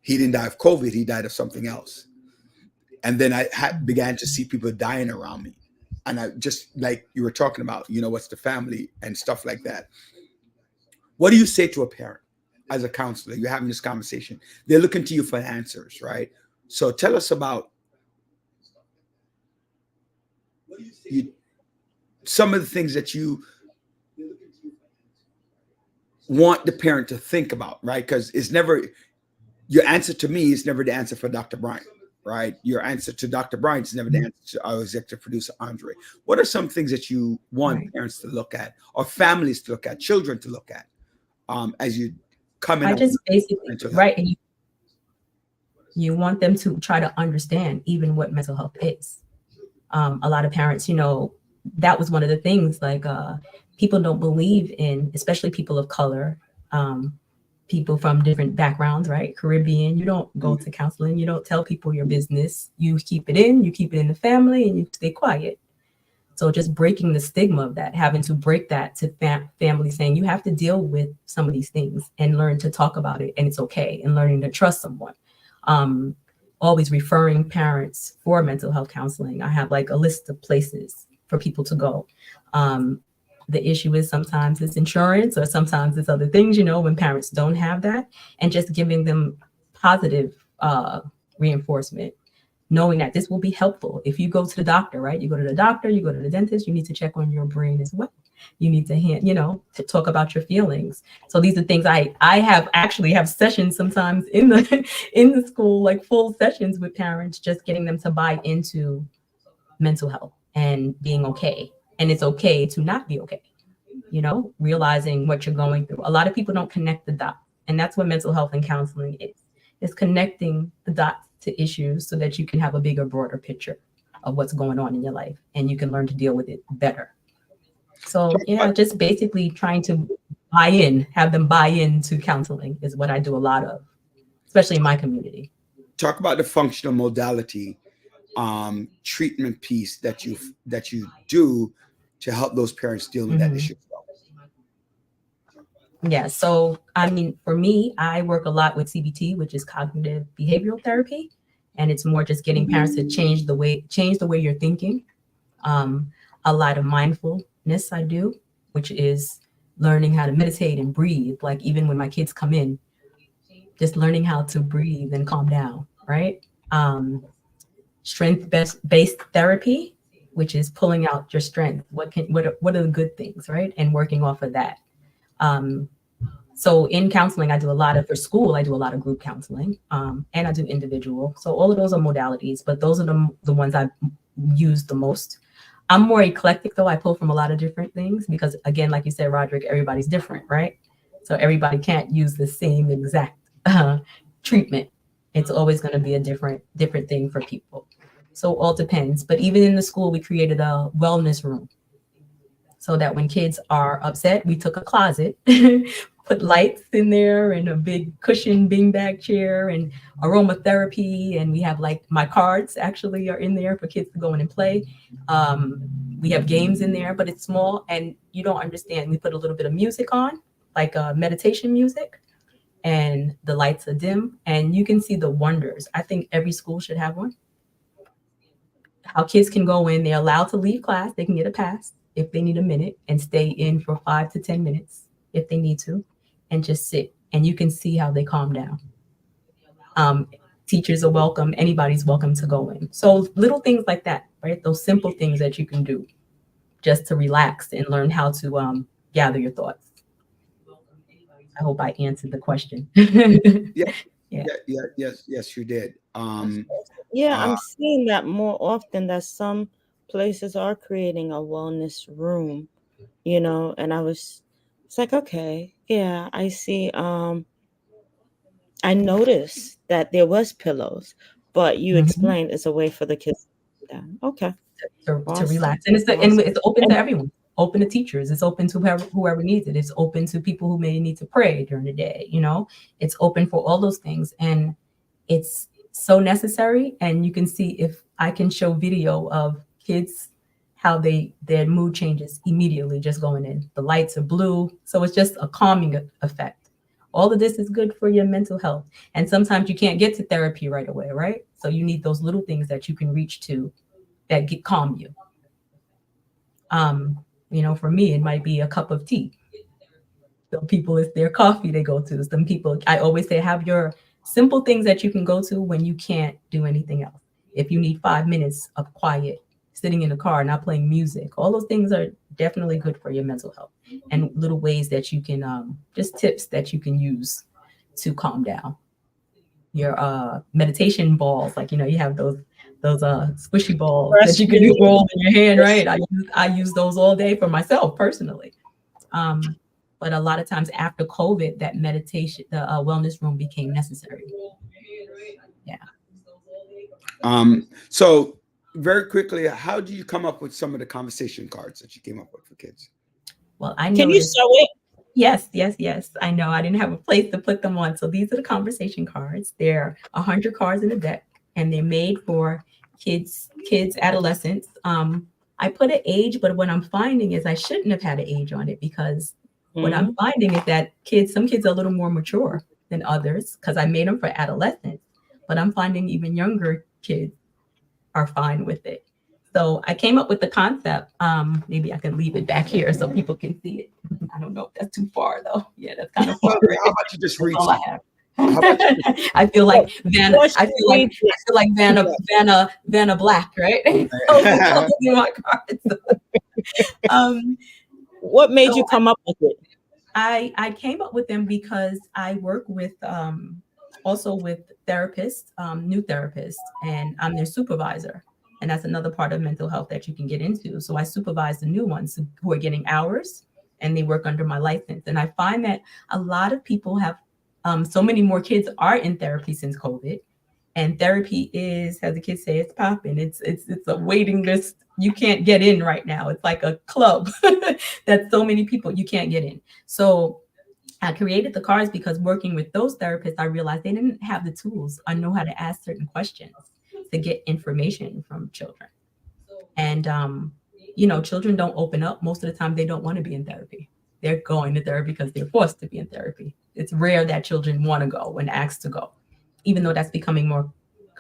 he didn't die of COVID. He died of something else. And then I began to see people dying around me. And I just, like you were talking about, you know, what's the family and stuff like that. What do you say to a parent as a counselor? You're having this conversation. They're looking to you for answers, right? So tell us about some of the things that you want the parent to think about, right? Because it's never, your answer to me is never the answer for Dr. Bryant, right? Your answer to Dr. Bryant is never the answer to our executive producer, Andre. What are some things that you want parents to look at, or families to look at, children to look at, as you come in? I just basically, right, and you want them to try to understand even what mental health is. A lot of parents, that was one of the things, like people don't believe in, especially people of color, people from different backgrounds, right? Caribbean, you don't go to counseling, you don't tell people your business, you keep it in the family, and you stay quiet. So just breaking the stigma of that, having to break that to family, saying you have to deal with some of these things and learn to talk about it, and it's okay, and learning to trust someone. Always referring parents for mental health counseling. I have like a list of places for people to go. The issue is sometimes it's insurance, or sometimes it's other things, when parents don't have that, and just giving them positive reinforcement, knowing that this will be helpful. If you go to the doctor, right? You go to the doctor, you go to the dentist, you need to check on your brain as well. You need to, to talk about your feelings. So these are things I actually have sessions sometimes in the school, like full sessions with parents, just getting them to buy into mental health and being okay. And it's okay to not be okay, realizing what you're going through. A lot of people don't connect the dots. And that's what mental health and counseling is. It's connecting the dots to issues so that you can have a bigger, broader picture of what's going on in your life, and you can learn to deal with it better. So yeah, just basically trying to have them buy into counseling is what I do a lot of, especially in my community. Talk about the functional modality treatment piece that you do to help those parents deal with that issue. Yeah, so I mean, for me, I work a lot with CBT, which is cognitive behavioral therapy, and it's more just getting parents to change the way you're thinking. A lot of mindfulness I do, which is learning how to meditate and breathe. Like even when my kids come in, just learning how to breathe and calm down, right? Strength-based therapy, which is pulling out your strength. What are the good things, right? And working off of that. So in counseling, for school, I do a lot of group counseling, and I do individual. So all of those are modalities, but those are the ones I've used the most. I'm more eclectic though. I pull from a lot of different things because again, like you said, Roderick, everybody's different, right? So everybody can't use the same exact treatment. It's always going to be a different thing for people. So all depends. But even in the school, we created a wellness room so that when kids are upset, we took a closet, put lights in there and a big cushion beanbag chair and aromatherapy. And we have like my cards actually are in there for kids to go in and play. We have games in there, but it's small and you don't understand. We put a little bit of music on, like meditation music, and the lights are dim and you can see the wonders. I think every school should have one. How kids can go in, they're allowed to leave class. They can get a pass if they need a minute and stay in for 5 to 10 minutes if they need to, and just sit. And you can see how they calm down. Teachers are welcome. Anybody's welcome to go in. So little things like that, right? Those simple things that you can do just to relax and learn how to gather your thoughts. I hope I answered the question. Yes, you did. I'm seeing that more often, that some places are creating a wellness room, and it's like, okay, yeah, I see. I noticed that there was pillows, but you explained it's a way for the kids to relax. And it's open to everyone, open to teachers. It's open to whoever needs it. It's open to people who may need to pray during the day. It's open for all those things. And it's so necessary. And you can see, if I can show video of kids, how their mood changes immediately just going in. The lights are blue. So it's just a calming effect. All of this is good for your mental health. And sometimes you can't get to therapy right away, right? So you need those little things that you can reach to that calm you. For me, it might be a cup of tea. Some people, it's their coffee they go to. Some people, I always say, have your simple things that you can go to when you can't do anything else. If you need 5 minutes of quiet, sitting in the car, not playing music, all those things are definitely good for your mental health. And little ways that you can, just tips that you can use to calm down. Your meditation balls, like, you have those squishy balls that you can roll in your hand, right? I use those all day for myself personally. But a lot of times after COVID, that meditation, the wellness room became necessary. Yeah. So very quickly, how do you come up with some of the conversation cards that you came up with for kids? Well, I Can you noticed. show it? Yes. I know I didn't have a place to put them on. So these are the conversation cards. They're 100 cards in a deck, and they're made for kids, adolescents. I put an age, but what I'm finding is I shouldn't have had an age on it, because what I'm finding is that some kids are a little more mature than others, because I made them for adolescents, but I'm finding even younger kids are fine with it. So I came up with the concept. Maybe I can leave it back here so people can see it. I don't know if that's too far though. Yeah, that's kind of far. How about you just read? All I have. How about I feel like Vanna. I feel like Vanna Black, right? Those are my cards. What made you come up with it? I came up with them because I work with also with therapists, new therapists, and I'm their supervisor. And that's another part of mental health that you can get into. So I supervise the new ones who are getting hours, and they work under my license. And I find that a lot of people have, so many more kids are in therapy since COVID. And therapy is, as the kids say, it's popping. It's a waiting list. You can't get in right now. It's like a club that so many people, you can't get in. So I created the cards because working with those therapists, I realized they didn't have the tools. I know how to ask certain questions to get information from children. And, children don't open up. Most of the time, they don't want to be in therapy. They're going to therapy because they're forced to be in therapy. It's rare that children want to go when asked to go, even though that's becoming more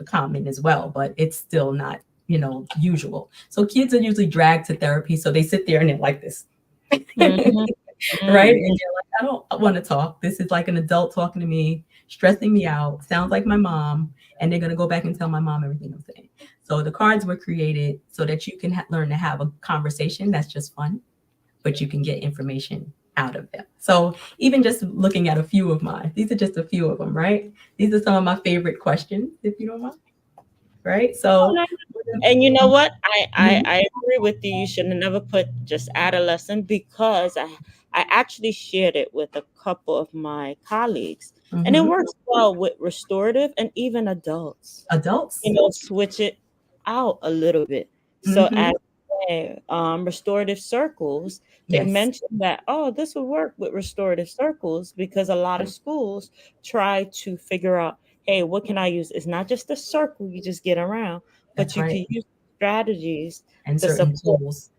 common as well, but it's still not, usual. So kids are usually dragged to therapy. So they sit there and they're like this, right? And they're like, I don't want to talk. This is like an adult talking to me, stressing me out. Sounds like my mom. And they're going to go back and tell my mom everything I'm saying. So the cards were created so that you can learn to have a conversation that's just fun, but you can get information out of them. So even just looking at a few of mine, these are just a few of them, right? These are some of my favorite questions, if you don't mind. Right. So, and you know what? I agree with you. You should have never put just adolescent, because I actually shared it with a couple of my colleagues, and it works well with restorative and even adults. Switch it out a little bit. So as restorative circles, they mentioned that, this will work with restorative circles, because a lot of schools try to figure out, hey, what can I use? It's not just a circle you just get around, but you can use strategies and to certain support tools.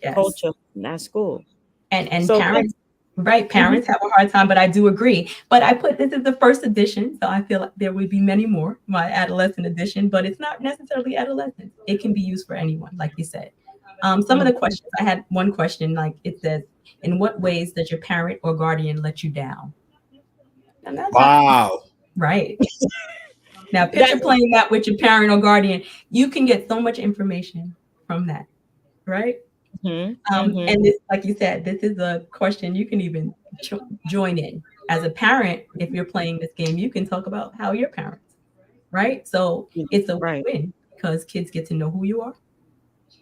Culture in that school. And so parents, parents have a hard time, but I do agree. But this is the first edition, so I feel like there will be many more, my adolescent edition, but it's not necessarily adolescent. It can be used for anyone, like you said. Some of the questions, I had one question, like it says, in what ways does your parent or guardian let you down? Wow. Right. Now, picture playing that with your parent or guardian. You can get so much information from that, right? And this, like you said, this is a question you can even join in. As a parent, if you're playing this game, you can talk about how your parents, right? So it's a win, because kids get to know who you are,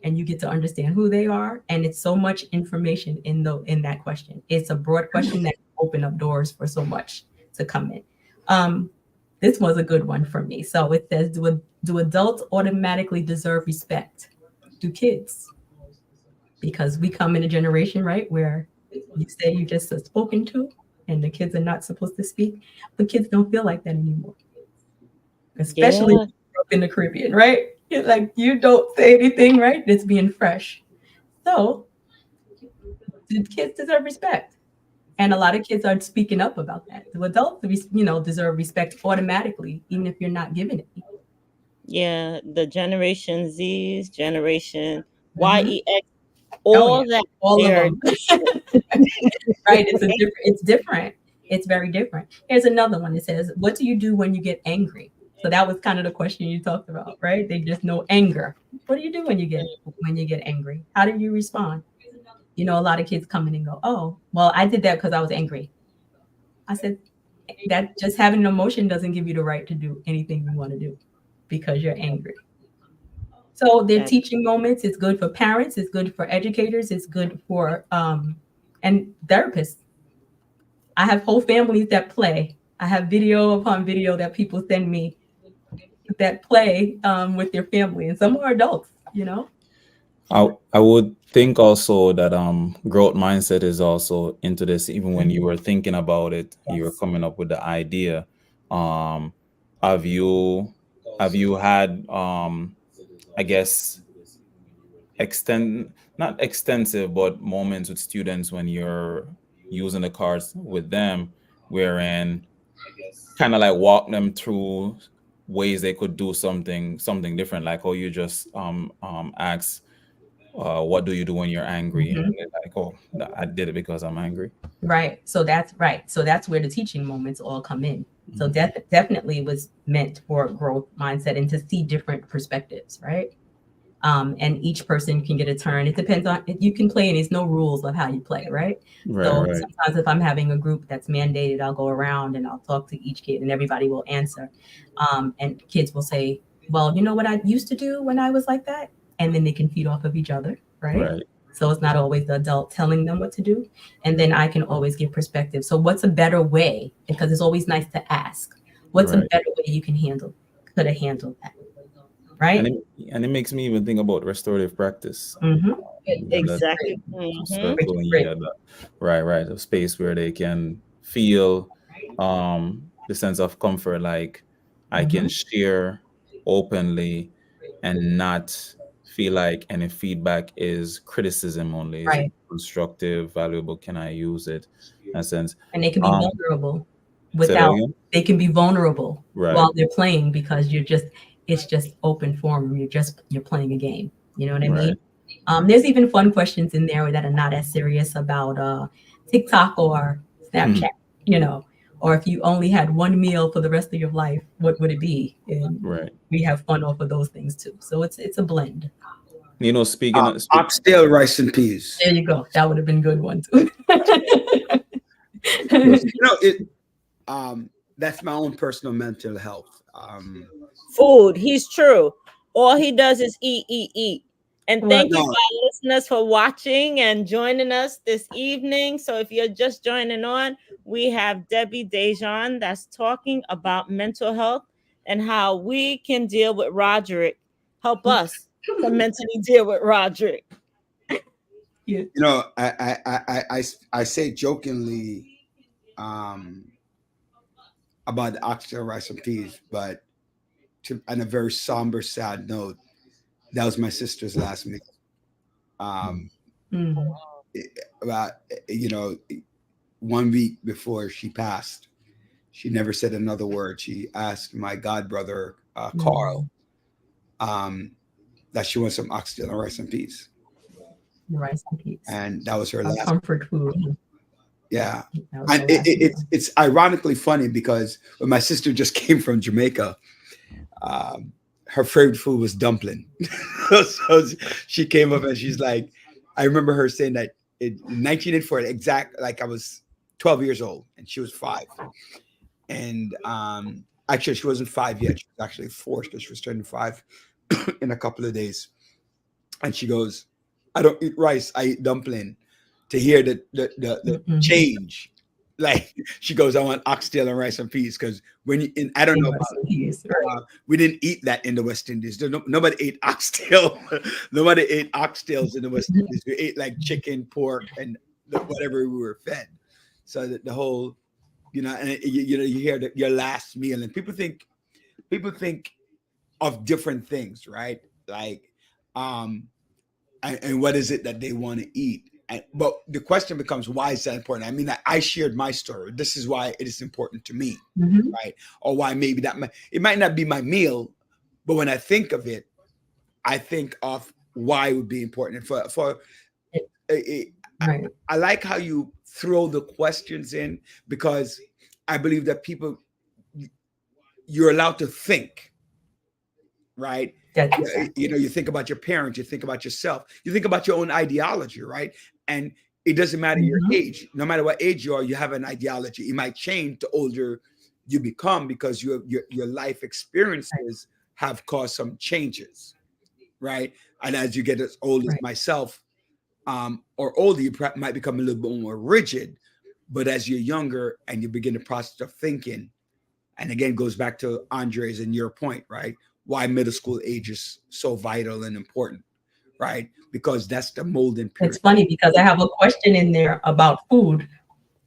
and you get to understand who they are. And it's so much information in that question. It's a broad question that open up doors for so much to come in. This was a good one for me. So it says, do adults automatically deserve respect? Do kids? Because we come in a generation, right, where you say you just are spoken to and the kids are not supposed to speak, but kids don't feel like that anymore. Especially in the Caribbean, right? It's like, you don't say anything, right? It's being fresh. So do kids deserve respect? And a lot of kids are speaking up about that. The adults, deserve respect automatically, even if you're not giving it. Yeah, the Generation Z's, Generation YEX, all of them. Right? It's different. It's very different. Here's another one. It says, what do you do when you get angry? So that was kind of the question you talked about, right? They just know anger. What do you do when you get angry? How do you respond? A lot of kids come in and go, oh, well, I did that because I was angry. I said, that just having an emotion doesn't give you the right to do anything you want to do because you're angry. So they're teaching moments. It's good for parents. It's good for educators. It's good for and therapists. I have whole families that play. I have video upon video that people send me. that play with your family, and some are adults, you know. I would think also that growth mindset is also into this. Even when you were thinking about it, you were Yes. coming up with the idea. Um, have you had I guess not extensive, but moments with students when you're using the cards with them, wherein kind of like walk them through ways they could do something different, like how you just ask, what do you do when you're angry? And they're like, oh, I did it because I'm angry. Right. So that's right. So that's where the teaching moments all come in. So definitely was meant for growth mindset and to see different perspectives, right? And each person can get a turn. It depends on, you can play and there's no rules of how you play, right? So sometimes if I'm having a group that's mandated, I'll go around and I'll talk to each kid and everybody will answer. And kids will say, well, you know what I used to do when I was like that? And then they can feed off of each other, right? So it's not always the adult telling them what to do. And then I can always give perspective. So what's a better way? Because it's always nice to ask, what's a better way you can could have handled that? Right. And it makes me even think about restorative practice. Exactly. Right. A space where they can feel the sense of comfort, like I can share openly and not feel like any feedback is criticism only. Is it constructive, valuable? Can I use it? In a sense. And they can be vulnerable they can be vulnerable while they're playing, because it's just open forum. You're playing a game. You know what I mean? There's even fun questions in there that are not as serious about TikTok or Snapchat, you know, or if you only had one meal for the rest of your life, what would it be? And we have fun off of those things too. So it's a blend. You know, speaking of oxtail, rice and peas. There you go. That would have been a good one too. You know, that's my own personal mental health. Food. He's true. All he does is eat. And thank you, our listeners, for watching and joining us this evening. So if you're just joining on, we have Debbie Dejan that's talking about mental health and how we can deal with Roderick. Help us to mentally deal with Roderick. You know, I say jokingly about the oxtail, rice and peas, but on a very somber, sad note, that was my sister's last meal. About, you know, 1 week before she passed, she never said another word. She asked my godbrother, Carl, that she wants some oxtail and rice and peas. Rice and peas. And that was her last comfort food. Yeah. And it's ironically funny because when my sister just came from Jamaica, her favorite food was dumpling. So she came up and she's like, I remember her saying that in 1984, exact, like I was 12 years old and she was 5. And actually, she wasn't 5 yet. She was actually 4 because she was turning 5 in a couple of days. And she goes, I don't eat rice, I eat dumpling. To hear the change, like she goes, I want oxtail and rice and peas, because I don't know about, we didn't eat that in the West Indies. Nobody ate oxtail. Nobody ate oxtails in the West Indies. We ate like chicken, pork, and whatever we were fed. So that the whole, you know, and you hear your last meal, and people think of different things, right? Like, and what is it that they want to eat? But the question becomes, why is that important? I mean, I shared my story. This is why it is important to me, right? Or why maybe it might not be my meal, but when I think of it, I think of why it would be important. I like how you throw the questions in, because I believe that you're allowed to think, right? You know, you think about your parents, you think about yourself, you think about your own ideology, right? And it doesn't matter your age. No matter what age you are, you have an ideology. It might change the older you become, because your life experiences have caused some changes, right? And as you get as old as myself, or older, you might become a little bit more rigid. But as you're younger and you begin the process of thinking, And again, goes back to Andre's and your point, right? Why middle school age is so vital and important, right? Because that's the molding period. It's funny because I have a question in there about food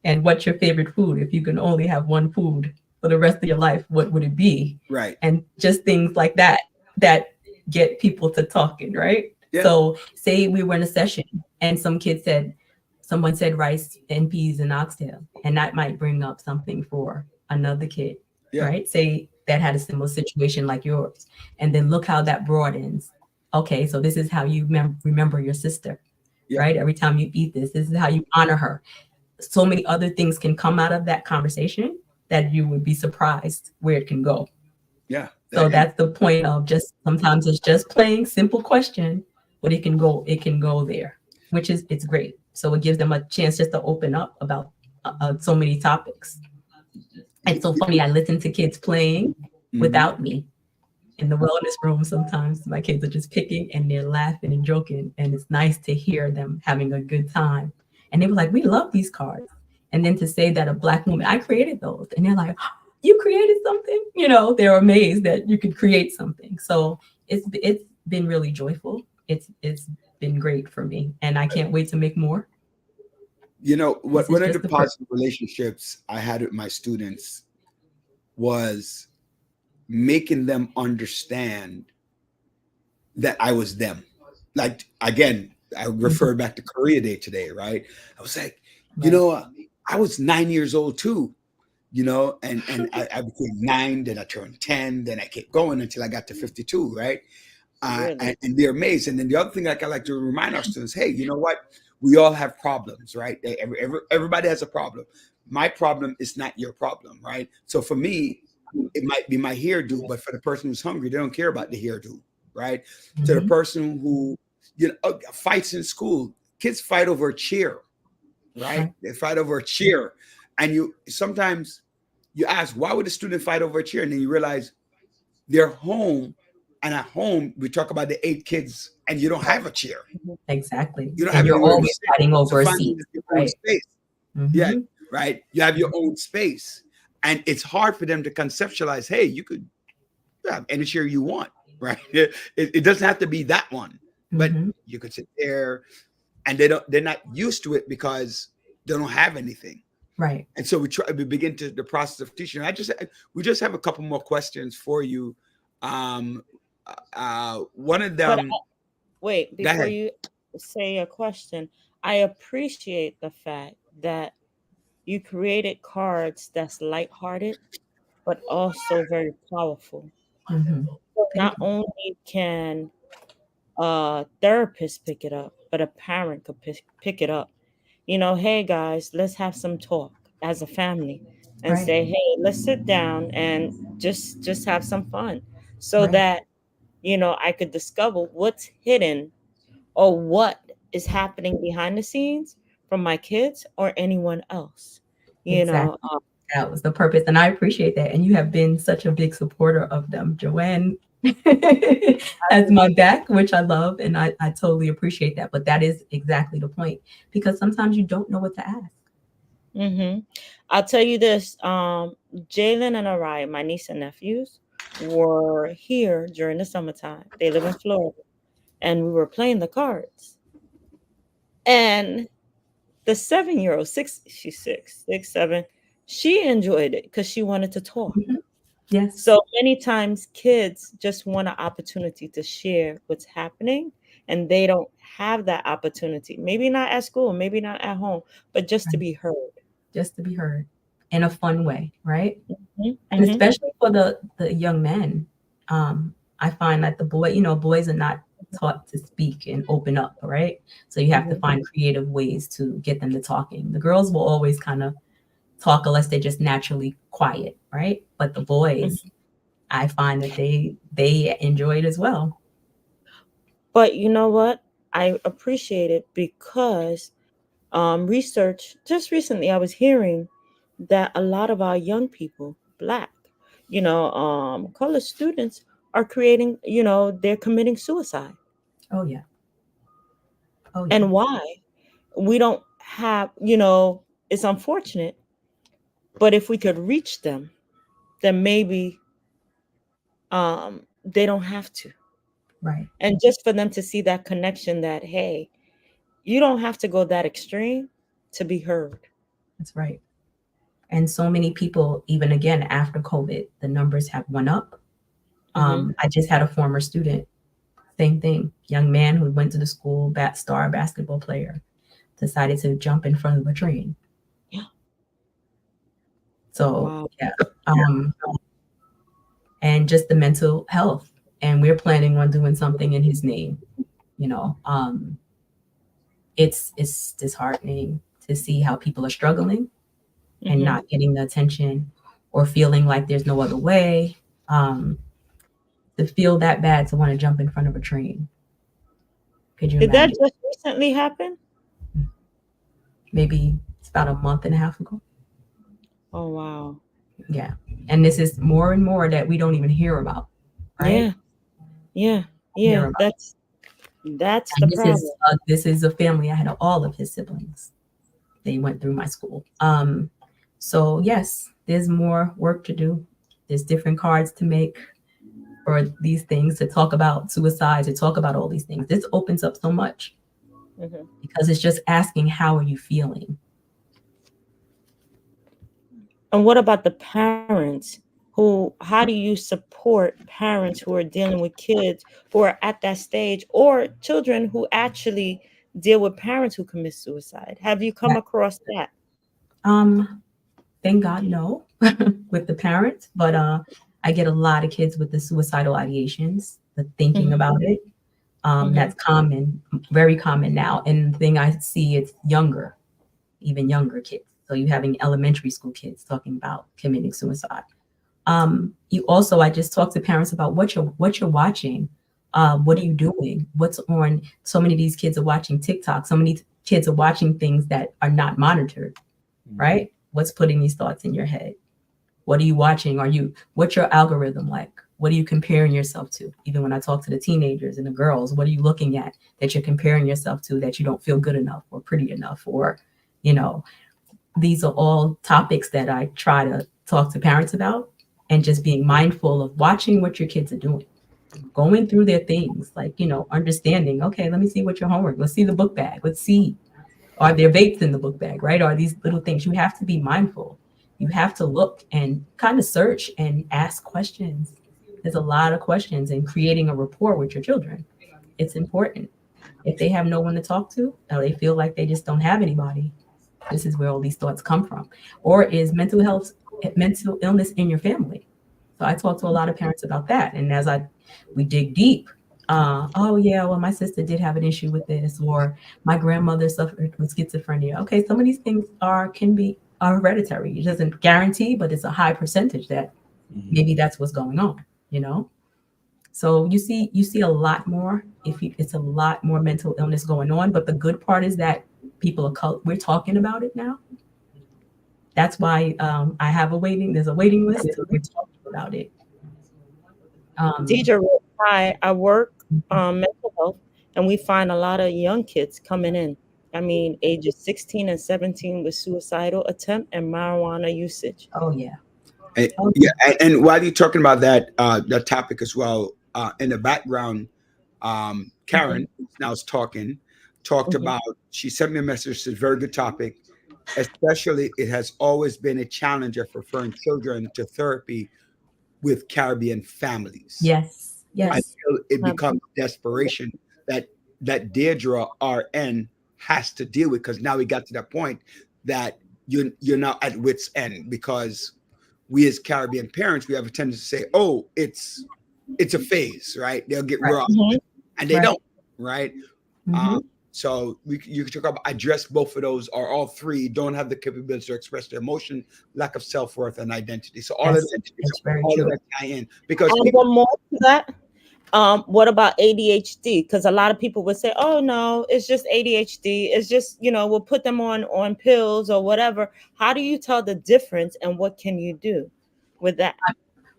and what's your favorite food? If you can only have one food for the rest of your life, what would it be? Right. And just things like that get people to talking, right? Yeah. So say we were in a session and someone said rice and peas and oxtail, and that might bring up something for another kid, right? Say that had a similar situation like yours. And then look how that broadens. Okay, so this is how you remember your sister, right? Every time you eat this is how you honor her. So many other things can come out of that conversation that you would be surprised where it can go. Yeah. So that's the point of just sometimes it's just plain simple question, but it can go there, which is it's great. So it gives them a chance just to open up about so many topics. It's so funny. I listen to kids playing without me in the wellness room. Sometimes my kids are just picking and they're laughing and joking, and it's nice to hear them having a good time. And they were like, "We love these cards." And then to say that a Black woman, I created those, and they're like, oh, "You created something?" You know, they're amazed that you could create something. So it's been really joyful. It's been great for me, and I can't wait to make more. You know, one of the positive relationships I had with my students was making them understand that I was them. Like, again, I refer back to Korea Day today, right? I was like, you know, I was 9 years old too, you know, and I became 9, then I turned 10, then I kept going until I got to 52, right? Really? And they're amazed. And then the other thing, like I like to remind our students, hey, you know what? We all have problems, right? Everybody has a problem. My problem is not your problem, right? So for me, it might be my hairdo, but for the person who's hungry, they don't care about the hairdo, right? To the person who, you know, fights in school, kids fight over a chair, right? They fight over a chair. And sometimes you ask, why would a student fight over a chair? And then you realize they're home. And at home, we talk about the 8 kids, and you don't have a chair. Exactly. You don't and have you're always fighting over a seat, right? Space. Yeah, right. You have your own space, and it's hard for them to conceptualize. Hey, you could have any chair you want, right? It doesn't have to be that one, but you could sit there, and they're not used to it because they don't have anything. Right. And so we begin the process of teaching. We just have a couple more questions for you. One of them. Wait, before you say a question, I appreciate the fact that you created cards that's lighthearted, but also very powerful. So not only can a therapist pick it up, but a parent could pick it up. You know, hey guys, let's have some talk as a family, and say, hey, let's sit down and just have some fun, so that, you know, I could discover what's hidden or what is happening behind the scenes from my kids or anyone else. You know, that was the purpose, and I appreciate that. And you have been such a big supporter of them. Joanne has my back, which I love, and I totally appreciate that. But that is exactly the point, because sometimes you don't know what to ask. I'll tell you this: Jalen and Araya, my niece and nephews, were here during the summertime. They live in Florida, and we were playing the cards. And the 7-year-old, she's 6, 7, she enjoyed it because she wanted to talk. Yes. So many times kids just want an opportunity to share what's happening, and they don't have that opportunity. Maybe not at school, maybe not at home, but just to be heard. Just to be heard in a fun way, right? And especially for the young men, I find that boys are not taught to speak and open up, right? So you have to find creative ways to get them to talking. The girls will always kind of talk unless they're just naturally quiet, right? But the boys, I find that they enjoy it as well. But you know what? I appreciate it because research, just recently I was hearing that a lot of our young people, Black, college students are creating, they're committing suicide. Oh yeah. And why? We don't have, it's unfortunate, but if we could reach them, then maybe they don't have to. Right. And just for them to see that connection that, hey, you don't have to go that extreme to be heard. That's right. And so many people, even again after COVID, the numbers have went up. I just had a former student, same thing, young man who went to the school, star basketball player, decided to jump in front of a train. Yeah. So Wow. yeah, and just the mental health, and we're planning on doing something in his name. You know, it's disheartening to see how people are struggling and not getting the attention, or feeling like there's no other way. To feel that bad to want to jump in front of a train. Could you Did imagine? that just recently happen? Maybe it's about a month and a half ago. Oh, wow. Yeah. And this is more and more that we don't even hear about. Right? Yeah. That's And the problem. this is a family. I had all of his siblings. They went through my school. So yes, there's more work to do. There's different cards to make for these things, to talk about suicide, to talk about all these things. This opens up so much because it's just asking, how are you feeling? And what about the parents how do you support parents who are dealing with kids who are at that stage, or children who actually deal with parents who commit suicide? Have you come across that? Thank God, no, with the parents, but I get a lot of kids with the suicidal ideations, the thinking about it. That's common, very common now. And the thing I see, it's younger, even younger kids. So you're having elementary school kids talking about committing suicide. You also, I just talk to parents about what you're watching. What are you doing? What's on? So many of these kids are watching TikTok. So many kids are watching things that are not monitored, right? What's putting these thoughts in your head? What are you watching? What's your algorithm like? What are you comparing yourself to? Even when I talk to the teenagers and the girls, what are you looking at that you're comparing yourself to, that you don't feel good enough or pretty enough? Or, these are all topics that I try to talk to parents about, and just being mindful of watching what your kids are doing, going through their things, like, understanding, okay, let me see what your homework, let's see the book bag, let's see, are there vapes in the book bag, right? Are these little things? You have to be mindful. You have to look and kind of search and ask questions. There's a lot of questions, and creating a rapport with your children. It's important. If they have no one to talk to, or they feel like they just don't have anybody, this is where all these thoughts come from. Or is mental illness in your family? So I talk to a lot of parents about that. And as we dig deep, oh yeah, well, my sister did have an issue with this, or my grandmother suffered with schizophrenia. Okay, some of these things are hereditary. It doesn't guarantee, but it's a high percentage that maybe that's what's going on, So you see a lot more. It's a lot more mental illness going on. But the good part is that we're talking about it now. That's why I have there's a waiting list. We're talking about it. Deidre, I work mental health, and we find a lot of young kids coming in. I mean, ages 16 and 17 with suicidal attempt and marijuana usage. Oh yeah. And while you're talking about that topic as well, in the background, Karen now is talked about, she sent me a message. It's a very good topic. Especially, it has always been a challenge of referring children to therapy with Caribbean families. Yes. I feel it becomes desperation that Deirdre RN has to deal with, because now we got to that point that you're now at wit's end, because we as Caribbean parents, we have a tendency to say, oh, it's a phase, right? They'll get raw, and they don't, right? So you can talk about address both of those, or all three don't have the capability to express their emotion, lack of self-worth, and identity. So all of that tie in, because one more to that. What about ADHD? Because a lot of people would say, oh no, it's just ADHD. It's just, we'll put them on pills or whatever. How do you tell the difference, and what can you do with that?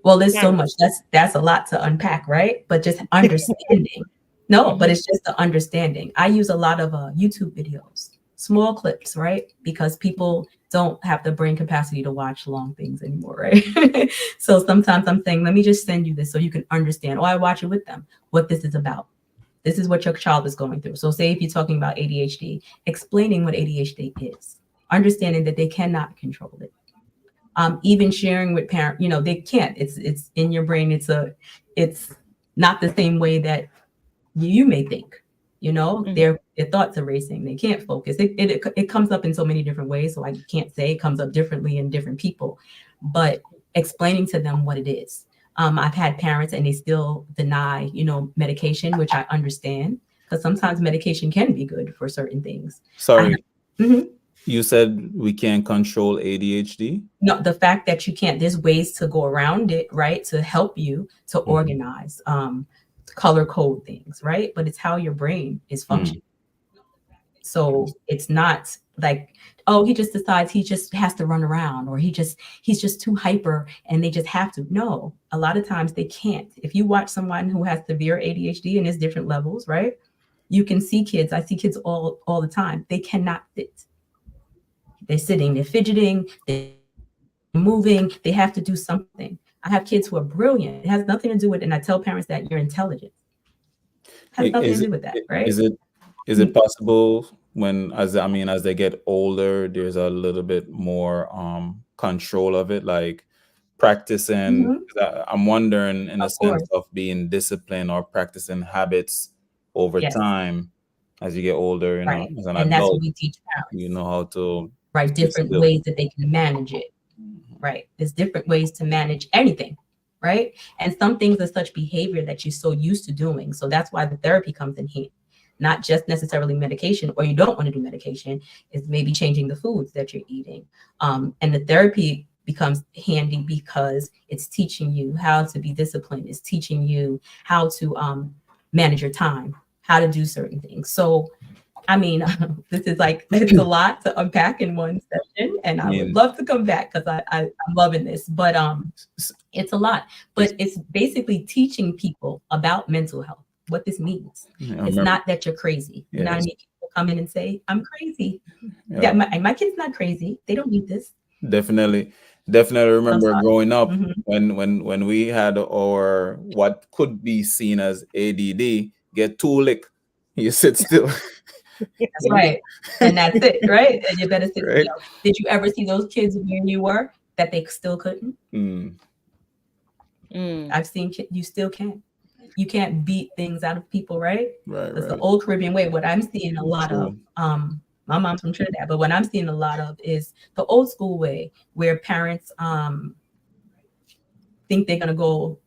Well, there's so much. That's a lot to unpack, right? But just understanding. No, but it's just the understanding. I use a lot of YouTube videos. small clips, right? Because people don't have the brain capacity to watch long things anymore, right? So sometimes I'm saying, let me just send you this so you can understand. Or I watch it with them, what this is about. This is what your child is going through. So say if you're talking about ADHD, explaining what ADHD is, understanding that they cannot control it. Even sharing with parents, they can't. It's in your brain. It's not the same way that you may think. Their thoughts are racing. They can't focus. It comes up in so many different ways. So I can't say it comes up differently in different people, but explaining to them what it is. I've had parents and they still deny, medication, which I understand because sometimes medication can be good for certain things. Sorry. You said we can't control ADHD? No, the fact that you can't, there's ways to go around it, right? To help you to organize, color code things, right? But it's how your brain is functioning. So it's not like, oh, he just decides he just has to run around, or he's just too hyper and they just have to. No, a lot of times they can't. If you watch someone who has severe ADHD and there's different levels, right? You can see kids. I see kids all the time. They cannot sit. They're sitting, they're fidgeting, they're moving, they have to do something. I have kids who are brilliant. It has nothing to do with it. And I tell parents that you're intelligent. It has nothing to do with that, right? Is it possible as they get older, there's a little bit more control of it, like practicing? I'm wondering in a sense of being disciplined or practicing habits over time as you get older, right. As an and adult, that's what we teach parents. you know how to different ways that they can manage it. Right. There's different ways to manage anything. Right. And some things are such behavior that you're so used to doing. So that's why the therapy comes in here. Not just necessarily medication, or you don't want to do medication, is maybe changing the foods that you're eating. And the therapy becomes handy because it's teaching you how to be disciplined. It's teaching you how to manage your time, how to do certain things. So, this is it's a lot to unpack in one session, and I would love to come back because I'm loving this, but it's a lot. But it's basically teaching people about mental health, what this means. It's not that you're crazy. You know what I mean? People come in and say, I'm crazy. Yeah, my kid's not crazy. They don't need this. Definitely remember growing up when we had our what could be seen as ADD, get 2 lick, you sit still. That's right. And that's it, right? And you better sit still. Did you ever see those kids when you were that they still couldn't? I've seen kids, you still can't. You can't beat things out of people, right? It's the old Caribbean way. What I'm seeing a lot of, my mom's from Trinidad, but what I'm seeing a lot of is the old school way where parents think they're gonna go,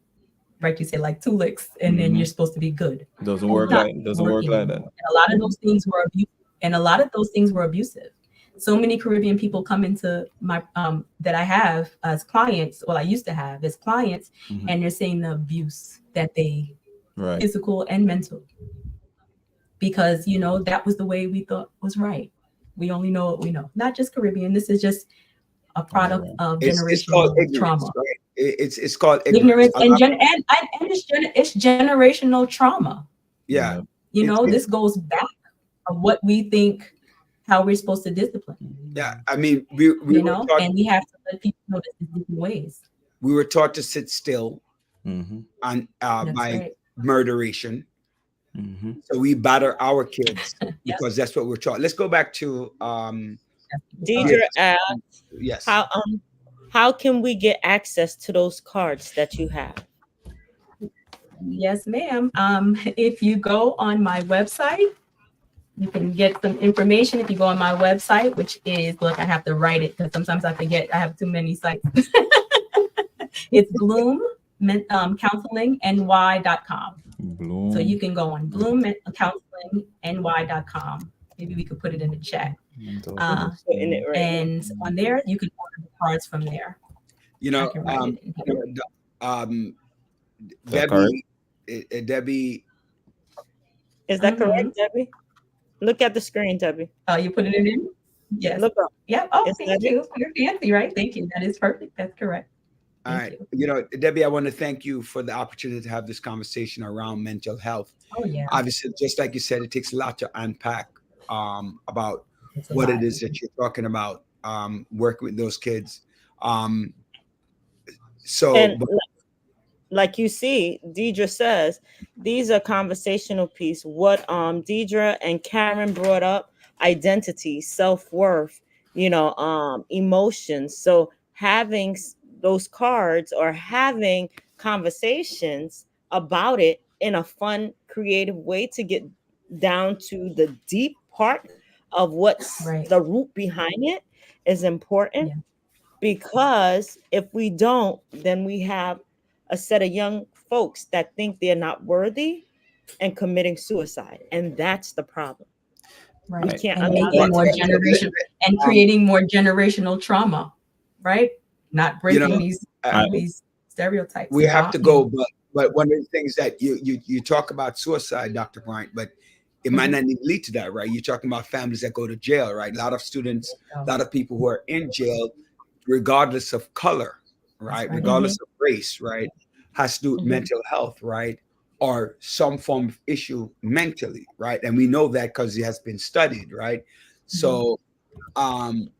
right? You say like 2 licks, and then you're supposed to be good. Doesn't work like that. And a lot of those things were abusive. So many Caribbean people come into my that I have as clients, well, I used to have as clients, and they're saying the abuse that they physical and mental. Because that was the way we thought was right. We only know what we know. Not just Caribbean. This is just a product of generational trauma. Right? It's called ignorance and it's generational trauma. Yeah. This goes back of what we think, how we're supposed to discipline. Yeah. We were taught, and we have to let people know this in different ways. We were taught to sit still on by murderation. So we batter our kids because that's what we're taught. Let's go back to Deidre asked, yes. How can we get access to those cards that you have? Yes, ma'am. If you go on my website, you can get some information. If you go on my website, which is, look, I have to write it because sometimes I forget. I have too many sites. It's bloomcounselingny.com. So you can go on bloomcounselingny.com. Maybe we could put it in the chat. And on there, you can order the cards from there. Debbie. Is that correct, Debbie? Look at the screen, Debbie. Oh, you put it in? Yes. Look up. Yep. Oh, thank you. You're fancy, right? Thank you. That is perfect. That's correct. All right. Debbie, I want to thank you for the opportunity to have this conversation around mental health. Oh, yeah. Obviously, just like you said, it takes a lot to unpack about what it is that you're talking about, working with those kids. Like you see, Deidre says, these are conversational piece. What Deidre and Karen brought up, identity, self-worth, emotions. So having those cards or having conversations about it in a fun, creative way to get down to the deep part of what's the root behind it is important. Yeah. Because if we don't, then we have a set of young folks that think they're not worthy and committing suicide. And that's the problem. Right. We can't and allow making that. more generation and creating more generational trauma, right? Not breaking these stereotypes. We have to go, but one of the things that you talk about suicide, Dr. Bryant, but it might not even lead to that, right? You're talking about families that go to jail, right? A lot of students, a lot of people who are in jail, regardless of color, right? Regardless of race, right? Has to do with mental health, right? Or some form of issue mentally, right? And we know that because it has been studied, right? So, and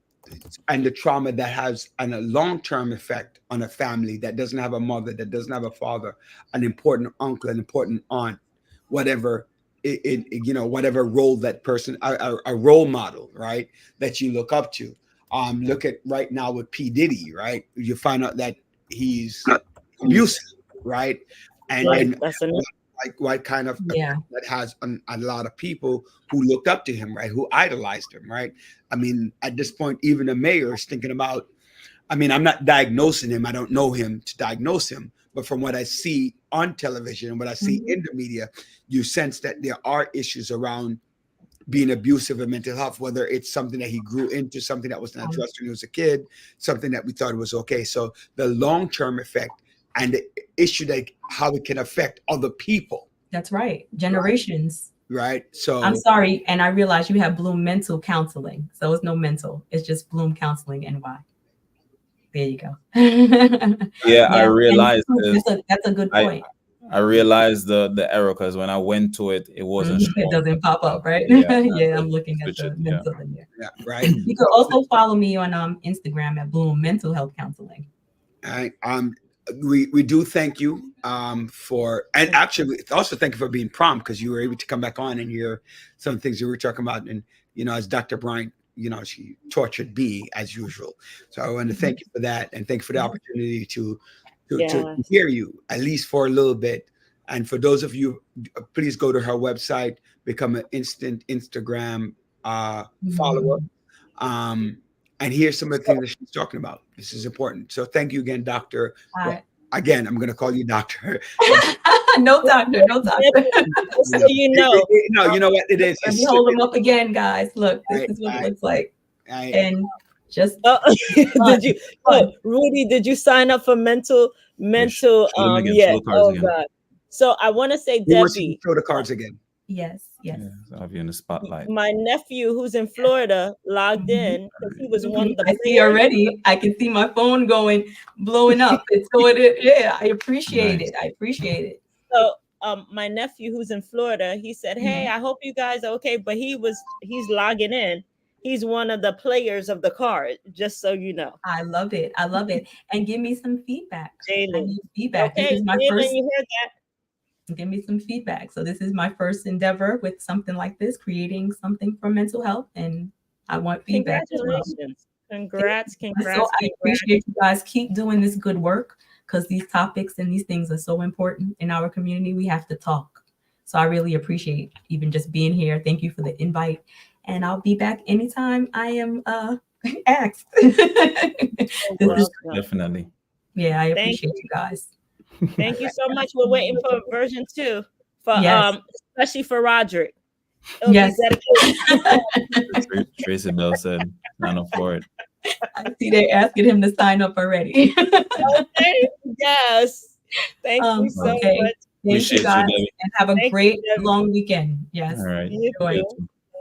the trauma that has a long-term effect on a family that doesn't have a mother, that doesn't have a father, an important uncle, an important aunt, whatever, whatever role that person, a role model, right? That you look up to. Look at right now with P. Diddy, right? You find out that he's abusive, right? And that's like what kind of that has a lot of people who looked up to him, right? Who idolized him, right? I mean, at this point, even the mayor is thinking about, I mean, I'm not diagnosing him. I don't know him to diagnose him. But from what I see on television and what I see in the media, you sense that there are issues around being abusive and mental health, whether it's something that he grew into, something that was not addressed when he was a kid, something that we thought was okay. So the long-term effect and the issue that how it can affect other people. That's right. Generations. Right. So I'm sorry. And I realize you have Bloom Mental Counseling. So it's no mental. It's just Bloom Counseling NY. There you go. I realized that's a good point. I realized the error because when I went to it, it wasn't it doesn't pop up, right? I'm looking at the mental in there. Yeah, right. You can also follow me on Instagram at Bloom Mental Health Counseling. We do thank you for, and actually also thank you for being prompt because you were able to come back on and hear some things you were talking about. And as Dr. Bryant, she tortured me as usual. So I want to thank you for that and thank you for the opportunity to hear you at least for a little bit. And for those of you, please go to her website, become an instant Instagram follower, and hear some of the things that she's talking about. This is important. So thank you again, Doctor. Again, I'm going to call you Doctor. No doctor. So you know. No, you know what it is. Let me hold them up again, guys. Look, this is what it looks like. And just Rudy, did you sign up for mental God. So I want to say, Debbie, show the cards again. Yes. I'll have you in the spotlight. My nephew who's in Florida logged in because he was one of the I see already. I can see my phone blowing up. It's going I appreciate it. I appreciate it. So my nephew who's in Florida, he said, hey, I hope you guys are okay. But he's logging in. He's one of the players of the card, just so you know. I love it. And give me some feedback. Jalen. I need feedback. Okay, this is my Jalen, first. you heard that. Give me some feedback. So this is my first endeavor with something like this, creating something for mental health, and I want feedback. Congratulations. Congrats. So I appreciate you guys. Keep doing this good work because these topics and these things are so important in our community. We have to talk. So I really appreciate even just being here. Thank you for the invite. And I'll be back anytime I am asked. Definitely. Yeah, I appreciate you guys. Thank you so much. We're waiting for version 2 for especially for Roderick. Yes. Tracy Bell said, "I'm for it." I see they're asking him to sign up already. Okay. Yes. Thank you so much. Thank you guys, and have a great long weekend. Yes. All right.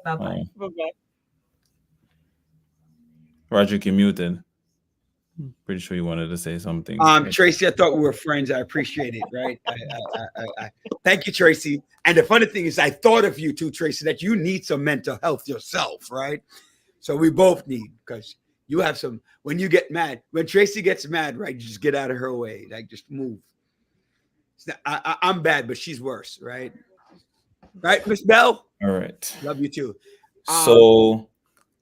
Bye-bye. Bye-bye. Roderick, you muted. Pretty sure you wanted to say something. Tracy, I thought we were friends. I appreciate it, right? I thank you, Tracy. And the funny thing is, I thought of you too, Tracy, that you need some mental health yourself, right? So we both need, because you have some, when you get mad, when Tracy gets mad, right, you just get out of her way, like just move. I'm bad, but she's worse, right? Right, Miss Bell? All right. Love you too. So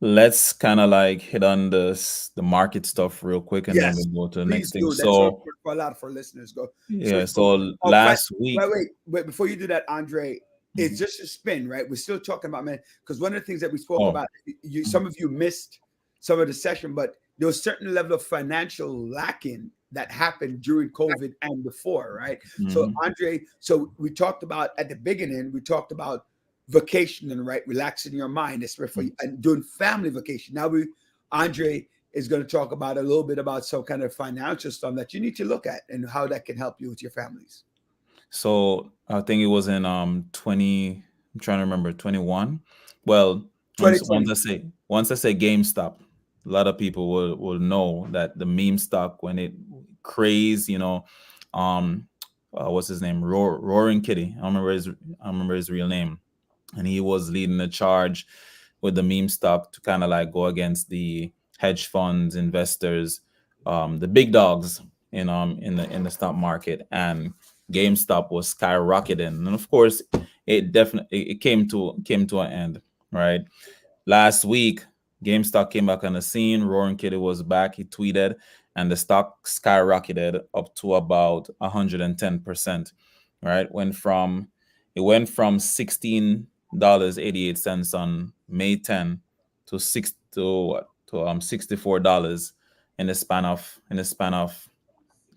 let's kind of like hit on the market stuff real quick, and Yes, then we'll go to the please next thing. do. That's So for a lot of our listeners. Go. yeah, so last week. Wait, before you do that, Andre, it's just a spin, right? We're still talking about, man, because one of the things that we spoke about, some of you missed some of the session, but there was a certain level of financial lacking that happened during COVID and before, right? So Andre, so we talked about at the beginning, we talked about vacationing, right? Relaxing your mind, especially and doing family vacation. Now Andre is going to talk about a little bit about some kind of financial stuff that you need to look at and how that can help you with your families. So I think it was in 20, I'm trying to remember, 21. Well, once I say GameStop, a lot of people will know that the meme stock, when it crazed, what's his name? Roaring Kitty. I remember his real name. And he was leading the charge with the meme stock to kind of like go against the hedge funds, investors, the big dogs in the stock market. And GameStop was skyrocketing, and of course, it came to an end. Right, last week, GameStop came back on the scene. Roaring Kitty was back. He tweeted, and the stock skyrocketed up to about 110%. Right, it went from $16.88 on May 10 to $64 in the span of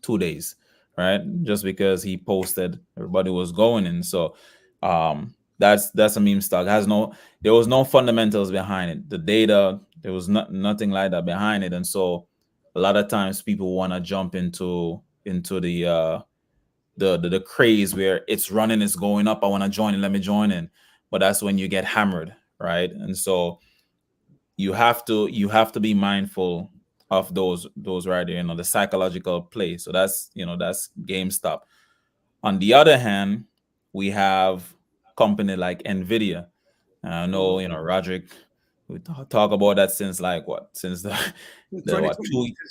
2 days. Right, just because he posted, everybody was going in. So that's a meme stock. There was no fundamentals behind it. The data, there was nothing like that behind it. And so a lot of times people want to jump into the craze where it's running, it's going up, I want to join in, let me join in. But that's when you get hammered, right? And so you have to be mindful of those right there, the psychological play. So that's GameStop. On the other hand, we have company like Nvidia. I know, Roderick, we talk about that since since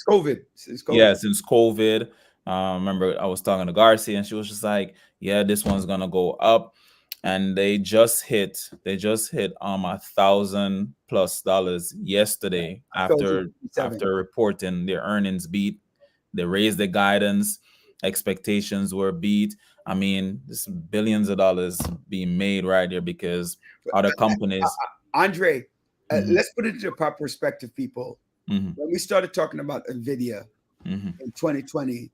COVID. Yeah, since COVID. Remember, I was talking to Garcia, and she was just like, "Yeah, this one's gonna go up," and they just hit $1,000+ yesterday after reporting their earnings beat. They raised the guidance, expectations were beat. I mean, this billions of dollars being made right there because other companies. Andre, let's put it into proper perspective, people. When we started talking about Nvidia in 2020,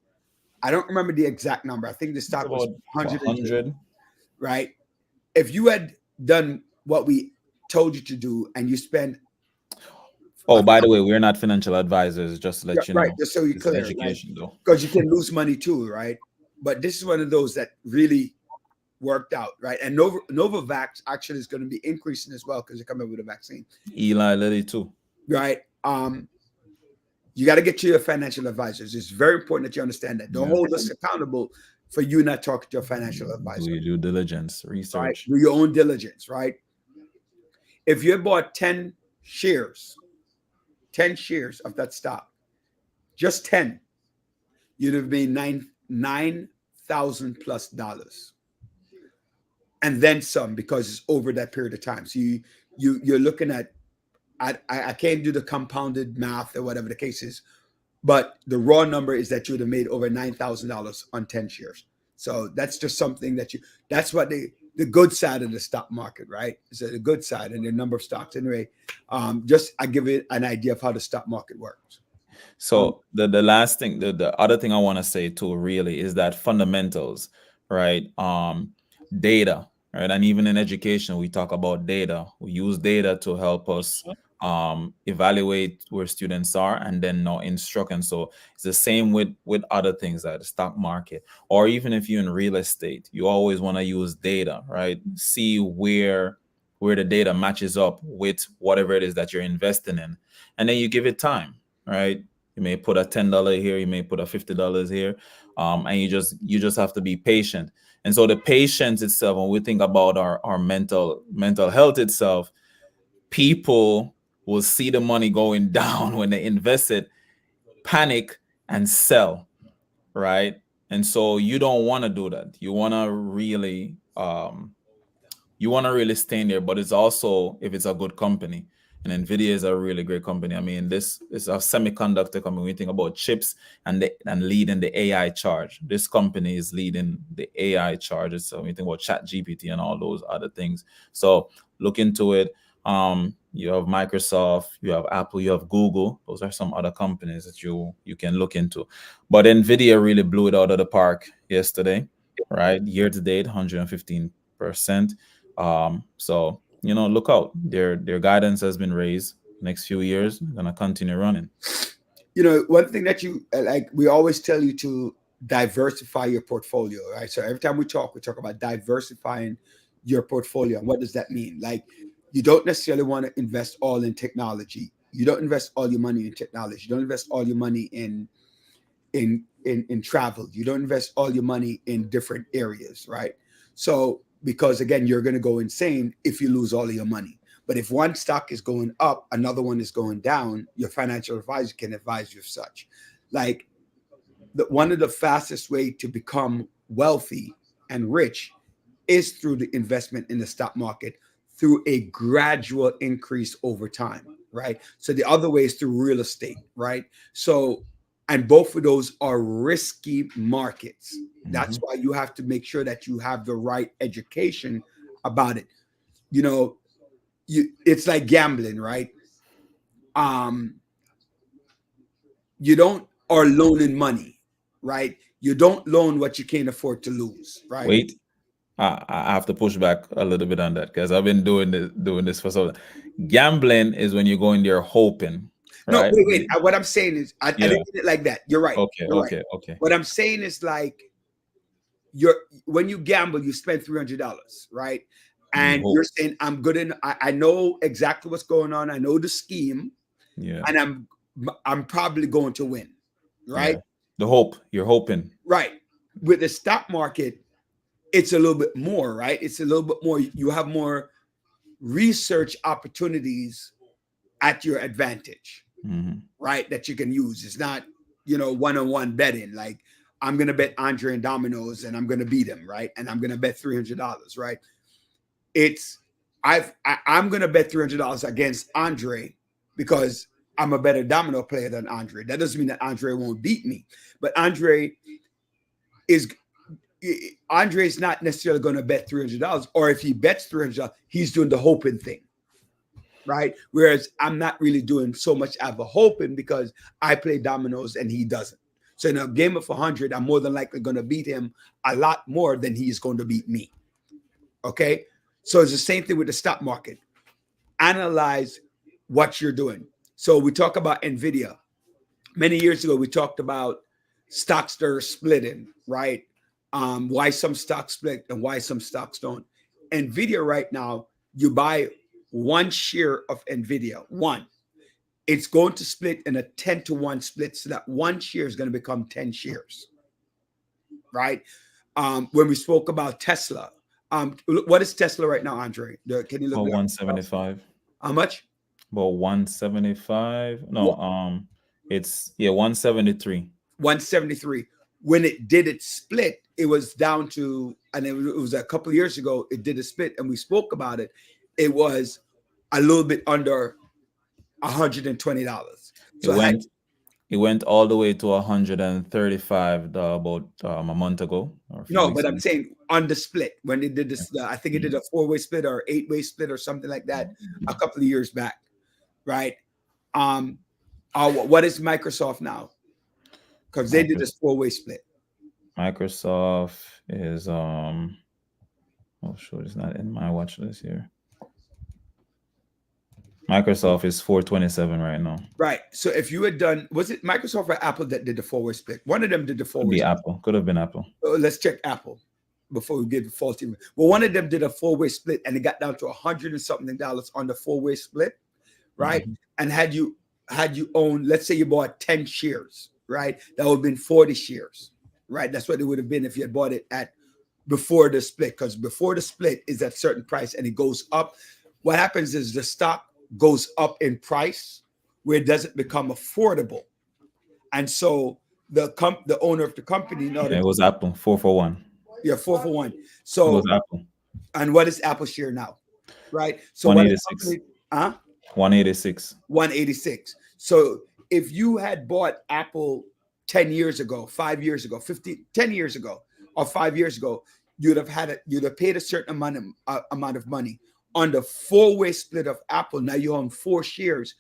I don't remember the exact number. I think the stock was 100. Right? If you had done what we told you to do and you spend. Oh, by the way, we're not financial advisors, just to let you know. Right, just so you're clear. Education, though. Because you can lose money too, right? But this is one of those that really worked out, right? And Novavax actually is going to be increasing as well because they're coming with a vaccine. Eli Lilly too. Right. You got to get to your financial advisors. It's very important that you understand that. Don't hold us accountable for you not talking to your financial advisor. Do your due diligence, research. Right? Do your own diligence, right? If you bought 10 shares of that stock, just 10, you'd have made $9,000+ and then some, because it's over that period of time. So you're looking at, I can't do the compounded math or whatever the case is, but the raw number is that you would have made over $9,000 on 10 shares. So that's just something that's what the good side of the stock market, right? Is the good side and the number of stocks. Anyway, just I give it an idea of how the stock market works. So the last thing, the other thing I want to say too, really, is that fundamentals, right? Data, right? And even in education, we talk about data. We use data to help us evaluate where students are and then instruct. And so it's the same with other things like the stock market, or even if you're in real estate, you always want to use data, right? See where the data matches up with whatever it is that you're investing in, and then you give it time, right? You may put a $10 here, you may put a $50 here, and you just have to be patient. And so the patience itself, when we think about our mental health itself, people will see the money going down when they invest it, panic and sell, right? And so you don't want to do that. You want to really stay in there. But it's also, if it's a good company, and Nvidia is a really great company. I mean, this is a semiconductor company. We think about chips and leading the AI charge. This company is leading the AI charges. So we think about ChatGPT and all those other things. So look into it. You have Microsoft, you have Apple, you have Google. Those are some other companies that you can look into. But Nvidia really blew it out of the park yesterday, right? Year to date, 115%. So, look out. Their guidance has been raised. Next few years, gonna continue running. One thing that you like, we always tell you to diversify your portfolio, right? So every time we talk about diversifying your portfolio. And what does that mean? Like, you don't necessarily want to invest all in technology. You don't invest all your money in technology. You don't invest all your money in travel. You don't invest all your money in different areas, right? So, because again, you're going to go insane if you lose all of your money. But if one stock is going up, another one is going down, your financial advisor can advise you of such. Like, one of the fastest way to become wealthy and rich is through the investment in the stock market, through a gradual increase over time, right? So the other way is through real estate, right? So, and both of those are risky markets. That's why you have to make sure that you have the right education about it. It's like gambling, right? You don't, or loaning money, right? You don't loan what you can't afford to lose, right? Wait, I have to push back a little bit on that, because I've been doing this for so long. Gambling is when you go in there hoping. Right? No, wait. What I'm saying is, I didn't get it like that. You're right. Okay. What I'm saying is, like, when you gamble, you spend $300, right? And you're saying, I'm good in. I know exactly what's going on. I know the scheme. Yeah. And I'm probably going to win, right? Yeah. The hope, you're hoping. Right. With the stock market, it's a little bit more, right? It's a little bit more. You have more research opportunities at your advantage, right? That you can use. It's not, one-on-one betting. Like, I'm going to bet Andre and dominoes and I'm going to beat him, right? And I'm going to bet $300, right? I'm going to bet $300 against Andre because I'm a better domino player than Andre. That doesn't mean that Andre won't beat me, but Andre is not necessarily going to bet $300, or if he bets $300, he's doing the hoping thing, right? Whereas I'm not really doing so much of a hoping because I play dominoes and he doesn't. So in a game of 100, I'm more than likely going to beat him a lot more than he's going to beat me. Okay? So it's the same thing with the stock market. Analyze what you're doing. So we talk about Nvidia. Many years ago, we talked about stocks that are splitting, right? Why some stocks split and why some stocks don't. Nvidia right now, you buy one share of Nvidia, one. It's going to split in a 10-to-1 split, so that one share is going to become 10 shares, right? When we spoke about Tesla, what is Tesla right now, Andre? Can you look? 175. How much? About 175. No, it's 173. 173. When it did its split, it was down to, and it was a couple of years ago, it did a split, and we spoke about it. It was a little bit under $120. So it went all the way to 135 about a month ago. No, but I'm saying on the split, when they did this, I think it did a 4-way split or 8-way split or something like that a couple of years back, right? What is Microsoft now? Because they did this 4-way split. Microsoft is oh sure, it's not in my watch list here. Microsoft is 427 right now. Right. So if you had done, was it Microsoft or Apple that did the 4-way split? One of them did the 4-way split. Apple. Could have been Apple. Let's check Apple before we get the faulty. Well, one of them did a 4-way split and it got down to $100 and something on the 4-way split, right? And had you owned, let's say you bought 10 shares, right? That would have been 40 shares, right? That's what it would have been if you had bought it at before the split, because before the split is at a certain price and it goes up. What happens is the stock goes up in price, where it doesn't become affordable. And so the owner of the company, It was Apple 4 for 1. Yeah, 4 for 1. It So, was Apple and what is Apple share now? Right. So 186. 186. 186. 186. So if you had bought Apple 10 years ago, 5 years ago, 10 years ago, or 5 years ago, you'd have paid a certain amount of money. On the 4-way split of Apple, now you own 4 shares,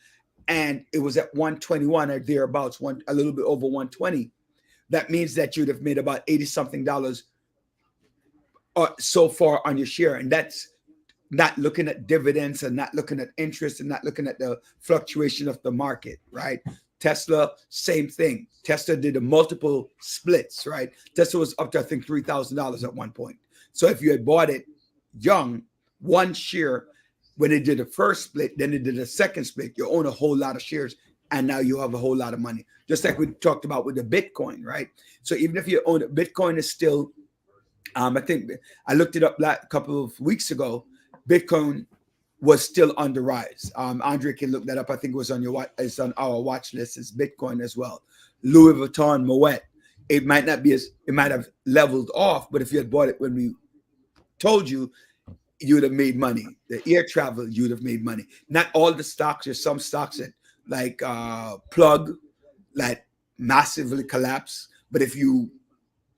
and it was at 121 or thereabouts, a little bit over 120. That means that you'd have made about $80 something so far on your share, and that's not looking at dividends and not looking at interest and not looking at the fluctuation of the market, right? Tesla, same thing. Tesla did a multiple splits, right? Tesla was up to, I think, $3,000 at one point. So if you had bought it young, one share, when it did the first split, then it did a second split, you own a whole lot of shares, and now you have a whole lot of money. Just like we talked about with the Bitcoin, right? So even if you own it, Bitcoin is still, I think I looked it up a couple of weeks ago, Bitcoin was still on the rise. Andre can look that up. I think it was on it's on our watch list. It's Bitcoin as well. Louis Vuitton Moet. It might have leveled off, but if you had bought it when we told you, you'd have made money. The air travel, you'd have made money. Not all the stocks. There's some stocks that like Plug, that massively collapse. But if you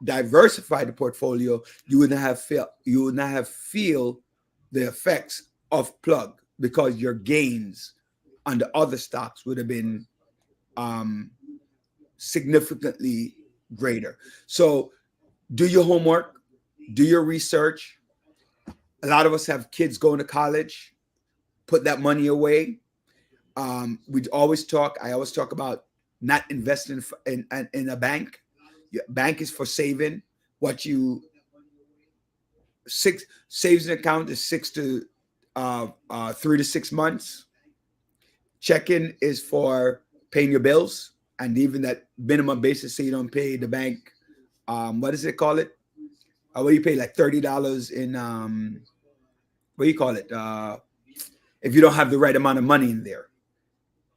diversify the portfolio, you would not have feel the effects of Plug, because your gains on the other stocks would have been significantly greater. So do your homework, do your research. A lot of us have kids going to college, put that money away. I always talk about not investing in a bank. Your bank is for saving. Saves an account is 3 to 6 months. Checking is for paying your bills, and even that minimum basis, so you don't pay the bank. What does it call it? What do you pay, like $30 in? What do you call it? If you don't have the right amount of money in there,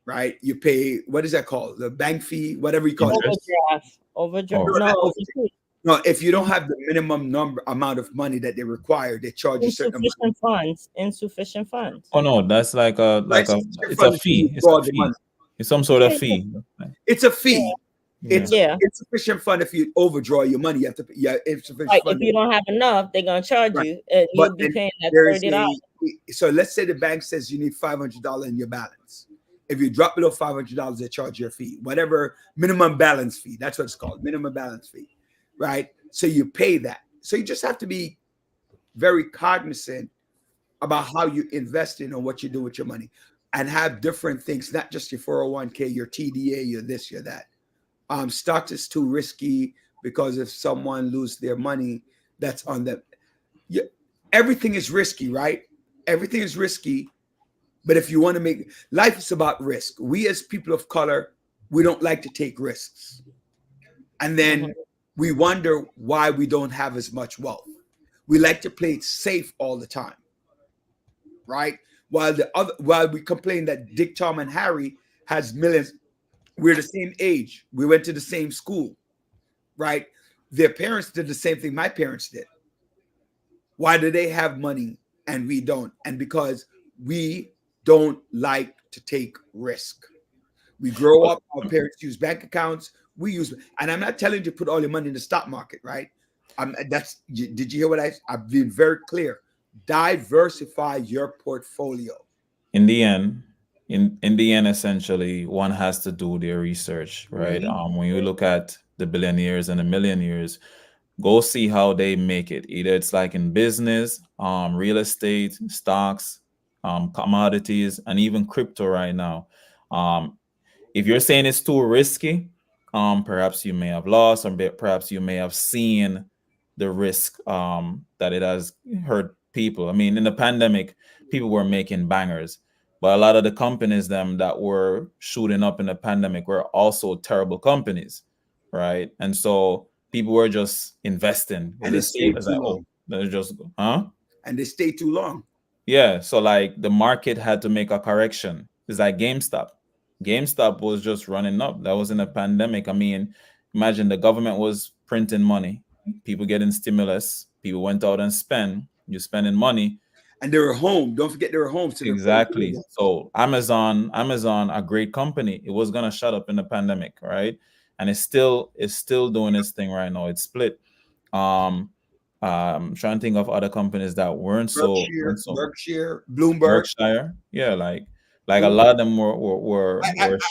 right? You pay, what is that called? The bank fee, whatever you call it. Overdraft. No, if you don't have the minimum amount of money that they require, they charge you certain amount. Insufficient funds. Oh no, that's like it's a fee. It's a fee. It's some sort of fee. It's a fee. Yeah. It's insufficient fund. If you overdraw your money, you have to pay. Yeah, insufficient like fund. If you don't have enough, they're gonna charge you, and you'll be paying that $30. So let's say the bank says you need $500 in your balance. If you drop below $500, they charge your fee, whatever minimum balance fee. That's what it's called, minimum balance fee, right? So you pay that. So you just have to be very cognizant about how you invest in or what you do with your money, and have different things, not just your 401k, your TDA, your this, your that. Stocks is too risky, because if someone loses their money, that's on them. Everything is risky, right? Everything is risky. But if you want to make life, is about risk. We as people of color, we don't like to take risks. And then we wonder why we don't have as much wealth. We like to play it safe all the time, right? While we complain that Dick, Tom, and Harry has millions, we're the same age. We went to the same school, right? Their parents did the same thing my parents did. Why do they have money and we don't? And because we don't like to take risk. We grow up, our parents use bank accounts. And I'm not telling you to put all your money in the stock market, right? Did you hear what I've been very clear? Diversify your portfolio. In the end, essentially, one has to do their research, right? Mm-hmm. When you look at the billionaires and the millionaires, go see how they make it. Either it's like in business, real estate, stocks, commodities, and even crypto right now. If you're saying it's too risky, perhaps you may have lost, or perhaps you may have seen the risk that it has hurt people. I mean, in the pandemic, people were making bangers, but a lot of the companies that were shooting up in the pandemic were also terrible companies, right? And so people were just investing. And they stayed too long. They're just, And they stay too long. Yeah, so like the market had to make a correction. It's like GameStop. GameStop was just running up. That was in a pandemic. I mean, imagine the government was printing money, people getting stimulus, people went out and spend. You're spending money. And they were home. Don't forget they were home. So Exactly. So Amazon, a great company. It was gonna shut up in the pandemic, right? And it's still doing its thing right now. It's split. Trying to think of other companies that Berkshire, Bloomberg. Berkshire. Yeah, like a lot of them were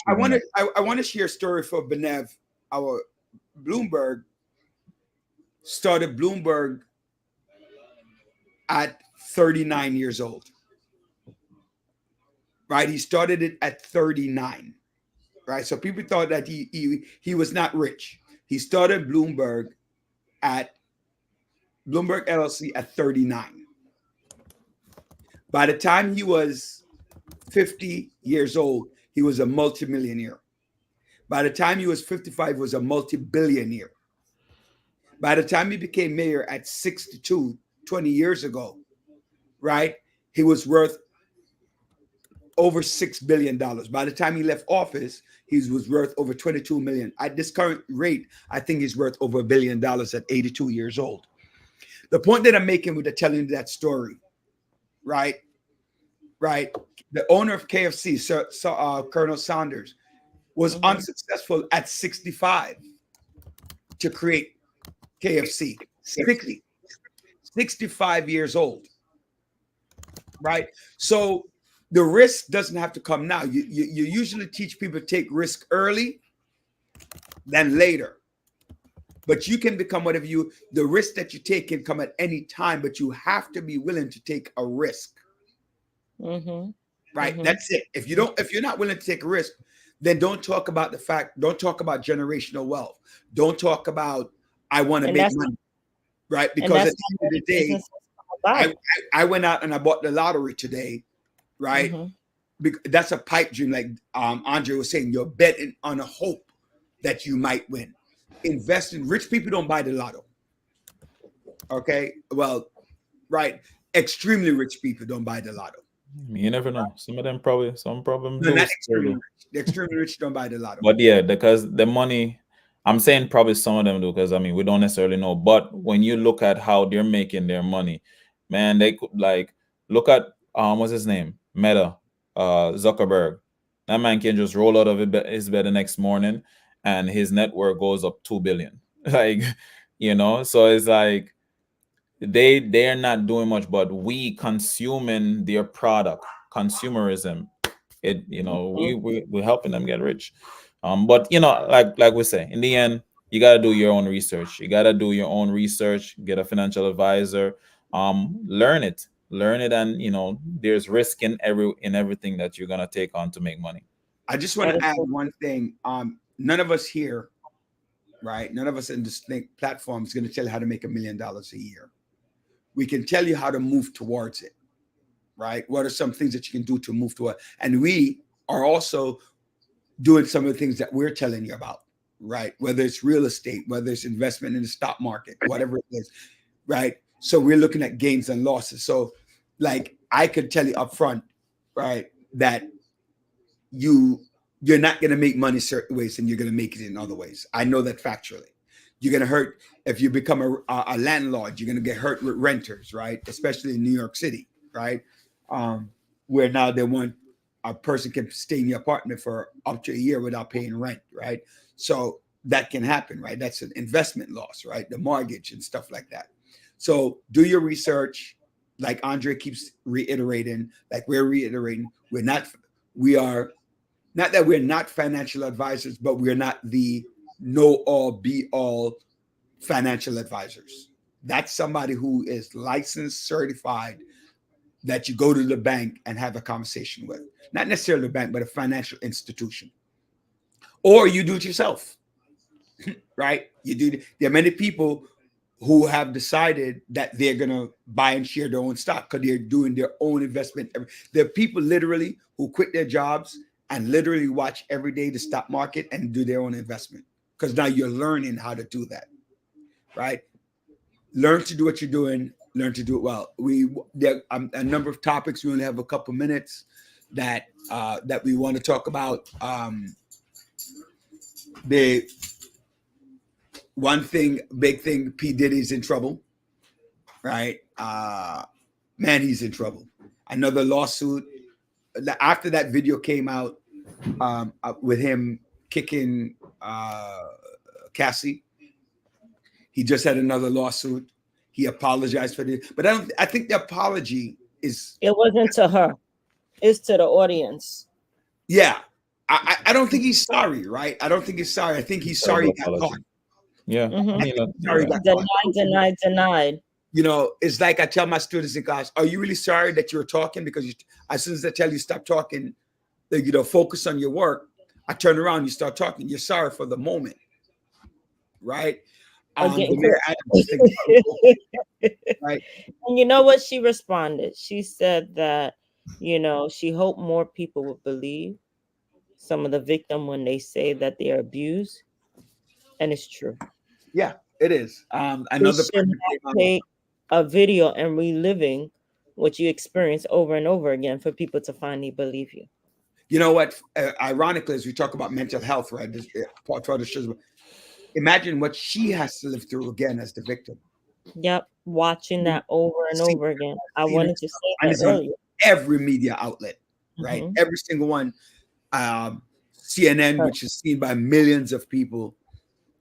I want to share a story for Benev. Our Bloomberg started Bloomberg at 39 years old. Right? He started it at 39. Right? So people thought that he was not rich. He started Bloomberg LLC at 39. By the time he was 50 years old, he was a multimillionaire. By the time he was 55, he was a multi-billionaire. By the time he became mayor at 62, 20 years ago, right, he was worth over $6 billion. By the time he left office, he was worth over 22 million. At this current rate, I think he's worth over $1 billion at 82 years old. The point that I'm making with telling that story, right? The owner of KFC, Colonel Sanders, was unsuccessful at 65 to create KFC. 65 years old, right? So the risk doesn't have to come now. You usually teach people to take risk early than later. But you can become whatever the risk that you take can come at any time, but you have to be willing to take a risk. Right? That's it. If you're not willing to take a risk, then don't talk about generational wealth. Don't talk about, I want to make money. Right? Because at the end of the day, I went out and I bought the lottery today, right? That's a pipe dream. Like Andre was saying, you're betting on a hope that you might win. Rich people don't buy the lotto. Okay? Well, right. Extremely rich people don't buy the lotto. You never know. Some of them probably No, not extremely rich. The extremely rich don't buy the lotto. But yeah, because the money, I'm saying probably some of them do, because I mean we don't necessarily know. But when you look at how they're making their money, man, they could look at what's his name? Meta, Zuckerberg. That man can just roll out of his bed the next morning and his net worth goes up 2 billion. So it's like they're not doing much, but we consuming their product, consumerism, we're helping them get rich. But like we say, in the end, you got to do your own research. Get a financial advisor, learn it, and there's risk in everything that you're gonna take on to make money. I just want to add one thing. None of us here, right? None of us in this platform is going to tell you how to make $1 million a year. We can tell you how to move towards it, right? What are some things that you can do to move toward? And we are also doing some of the things that we're telling you about, right? Whether it's real estate, whether it's investment in the stock market, whatever it is, right? So we're looking at gains and losses. So like I could tell you up front, right, that you're not going to make money certain ways and you're going to make it in other ways. I know that factually. You're going to hurt if you become a landlord. You're going to get hurt with renters, right? Especially in New York City, right? Where now they want a person can stay in your apartment for up to a year without paying rent, right? So that can happen, right? That's an investment loss, right? The mortgage and stuff like that. So do your research. Like Andre keeps reiterating, like we're reiterating, we are not that we're not financial advisors, but we're not the know-all, be-all financial advisors. That's somebody who is licensed, certified, that you go to the bank and have a conversation with. Not necessarily the bank, but a financial institution. Or you do it yourself, right? There are many people who have decided that they're going to buy and share their own stock because they're doing their own investment. There are people literally who quit their jobs and literally watch every day the stock market and do their own investment, because now you're learning how to do that, right? Learn to do what you're doing. learn to do it well. There are a number of topics. We only have a couple minutes that we want to talk about. The one thing, big thing, P. Diddy's in trouble, right? Man, he's in trouble. Another lawsuit. After that video came out with him kicking Cassie, he just had another lawsuit. He apologized for it, but I think the apology is. It wasn't to her; it's to the audience. Yeah, I don't think he's sorry, right? I don't think he's sorry. I think he's sorry he got caught. Yeah, Sorry, Denied. You know, it's like I tell my students in class, "Are you really sorry that you were talking?" Because as soon as I tell you stop talking, focus on your work. I turn around, you start talking. You're sorry for the moment, right? Okay. Right. And you know what she responded? She said that, she hoped more people would believe some of the victim when they say that they are abused. And it's true. Yeah, it is. Another take a video and reliving what you experience over and over again for people to finally believe you. You know what? Ironically, as we talk about mental health, right? Imagine what she has to live through again as the victim. Yep, watching that over and over again. I wanted to say that earlier. Every media outlet, right? Mhm. Every single one. CNN, Right. which is seen by millions of people,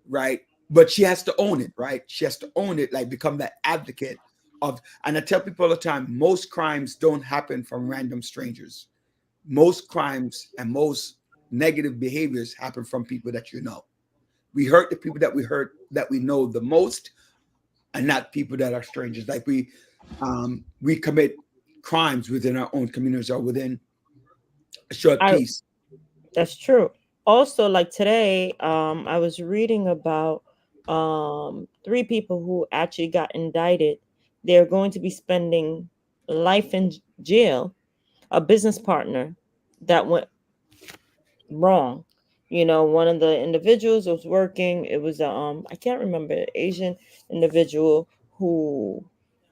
right? But she has to own it, right? She has to own it, like become that advocate of. And I tell people all the time, most crimes don't happen from random strangers. Most crimes and most negative behaviors happen from people that you know. We hurt the people that we know the most, and not people that are strangers. Like we commit crimes within our own communities or within a short piece. That's true. Also, like today, I was reading about 3 people who actually got indicted. They're going to be spending life in jail. A business partner that went wrong. One of the individuals was working. It was I can't remember, an Asian individual who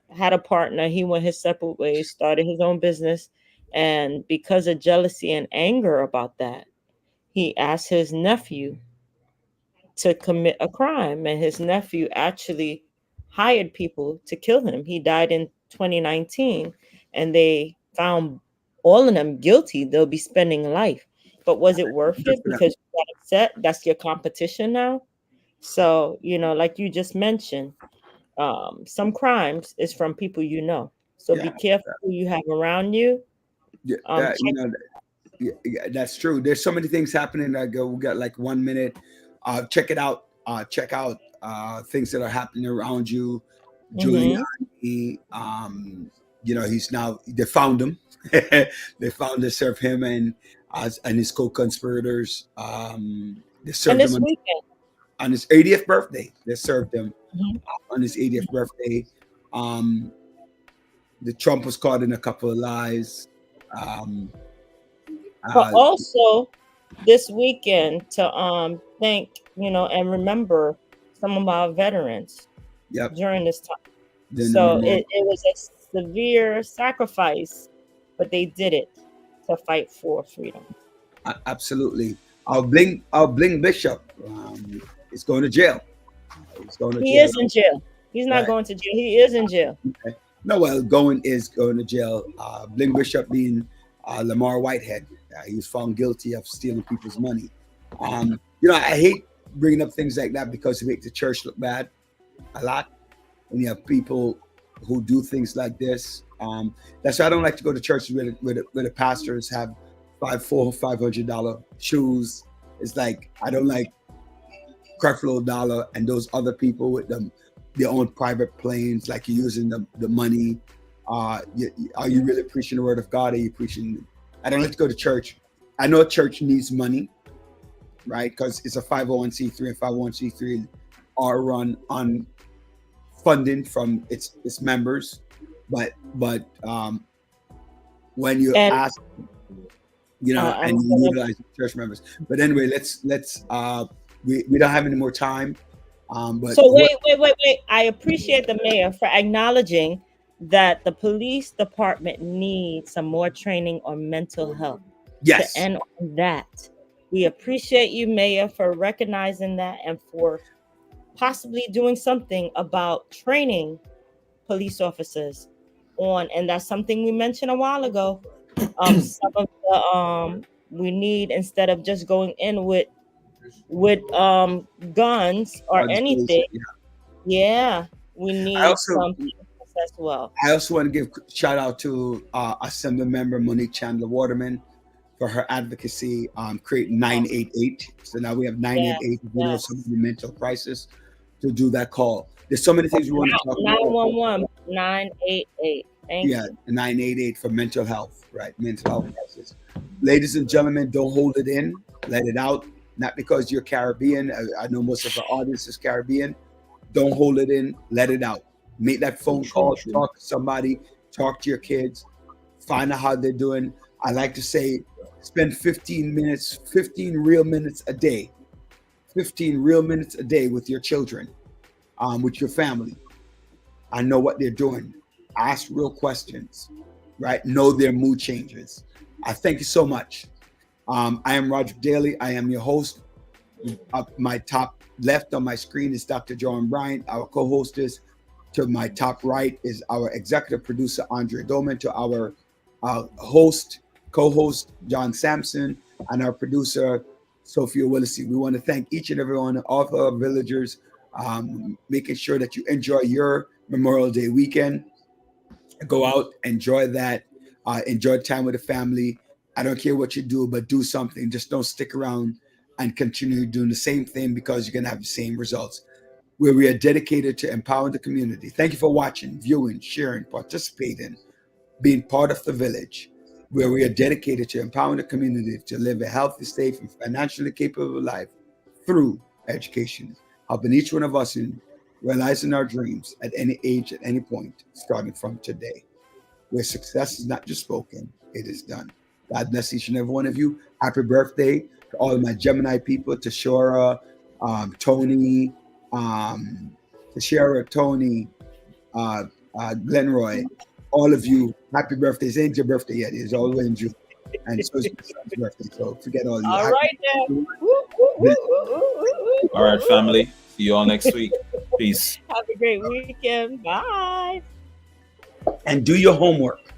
had a partner. He went his separate ways, started his own business, and because of jealousy and anger about that, he asked his nephew to commit a crime, and his nephew actually hired people to kill him. He died in 2019, and they found all of them guilty. They'll be spending life. But was it worth it? Because you got upset. That's your competition now. So, like you just mentioned, some crimes is from people you know. So be careful who you have around you. That's true. There's so many things happening. We got like 1 minute. Check it out. Check out things that are happening around you. Giuliani, he's now, they found him. They served him and his co-conspirators. They served him on his 80th birthday. They served him on his 80th birthday. The Trump was caught in a couple of lies. But also this weekend to thank, and remember some of our veterans during this time. It was a severe sacrifice, but they did it to fight for freedom. Absolutely. Our bling bishop is going to jail. He is in jail. He's not going to jail. He is in jail. Okay. No, well, going to jail. Bling Bishop being Lamar Whitehead. He was found guilty of stealing people's money. I hate bringing up things like that because it makes the church look bad a lot. When you have people who do things like this, that's why I don't like to go to churches where the pastors have $500 shoes. It's like I don't like Creflo Dollar and those other people with their own private planes, like you're using the money. Are you really preaching the word of God? Are you preaching? I don't like to go to church. I know church needs money, right? Because it's a 501c3, and 501c3 are run on funding from its members. But when you ask, and you utilize church members. But anyway, let's we don't have any more time. But so wait. I appreciate the mayor for acknowledging that the police department needs some more training on mental health. Yes. To end on that, we appreciate you, Mayor, for recognizing that and for possibly doing something about training police officers on, and that's something we mentioned a while ago. Some of the we need, instead of just going in with guns or anything. Yeah, we need something as well. I also want to give shout out to Assembly Member Monique Chandler Waterman for her advocacy, create 988. So now we have 988, you know, some mental crisis, to do that call. There's so many things we want to talk about. 911, 988. Thank you. 988 for mental health, right? Mental health crisis. Ladies and gentlemen, don't hold it in. Let it out. Not because you're Caribbean. I know most of our audience is Caribbean. Don't hold it in. Let it out. Make that phone call. Talk to somebody. Talk to your kids. Find out how they're doing. I like to say, spend 15 real minutes a day. 15 real minutes a day with your children, with your family. I know what they're doing. Ask real questions, right? Know their mood changes. I thank you so much. I am Roderick Daly. I am your host. Up my top left on my screen is Dr. Joanne Bryant, our co-hostess. To my top right is our executive producer, Andre Doman. To our co-host, John Sampson, and our producer, Sophia Willissey. We want to thank each and every one of our villagers, making sure that you enjoy your Memorial Day weekend. Go out, enjoy that, enjoy time with the family. I don't care what you do, but do something. Just don't stick around and continue doing the same thing because you're going to have the same results. Where we are dedicated to empowering the community. Thank you for watching, viewing, sharing, participating, being part of the village, where we are dedicated to empowering the community to live a healthy, safe, and financially capable life through education, helping each one of us in realizing our dreams at any age, at any point, starting from today, where success is not just spoken, it is done. God bless each and every one of you. Happy birthday to all of my Gemini people, to Shora, Tony, Tashara, Tony, Glenroy, all of you. Happy birthdays. It ain't your birthday yet. It's always in June. And so it's my son's birthday. So forget all you. All right, then. All right, family. See you all next week. Peace. Have a great weekend. Bye. And do your homework.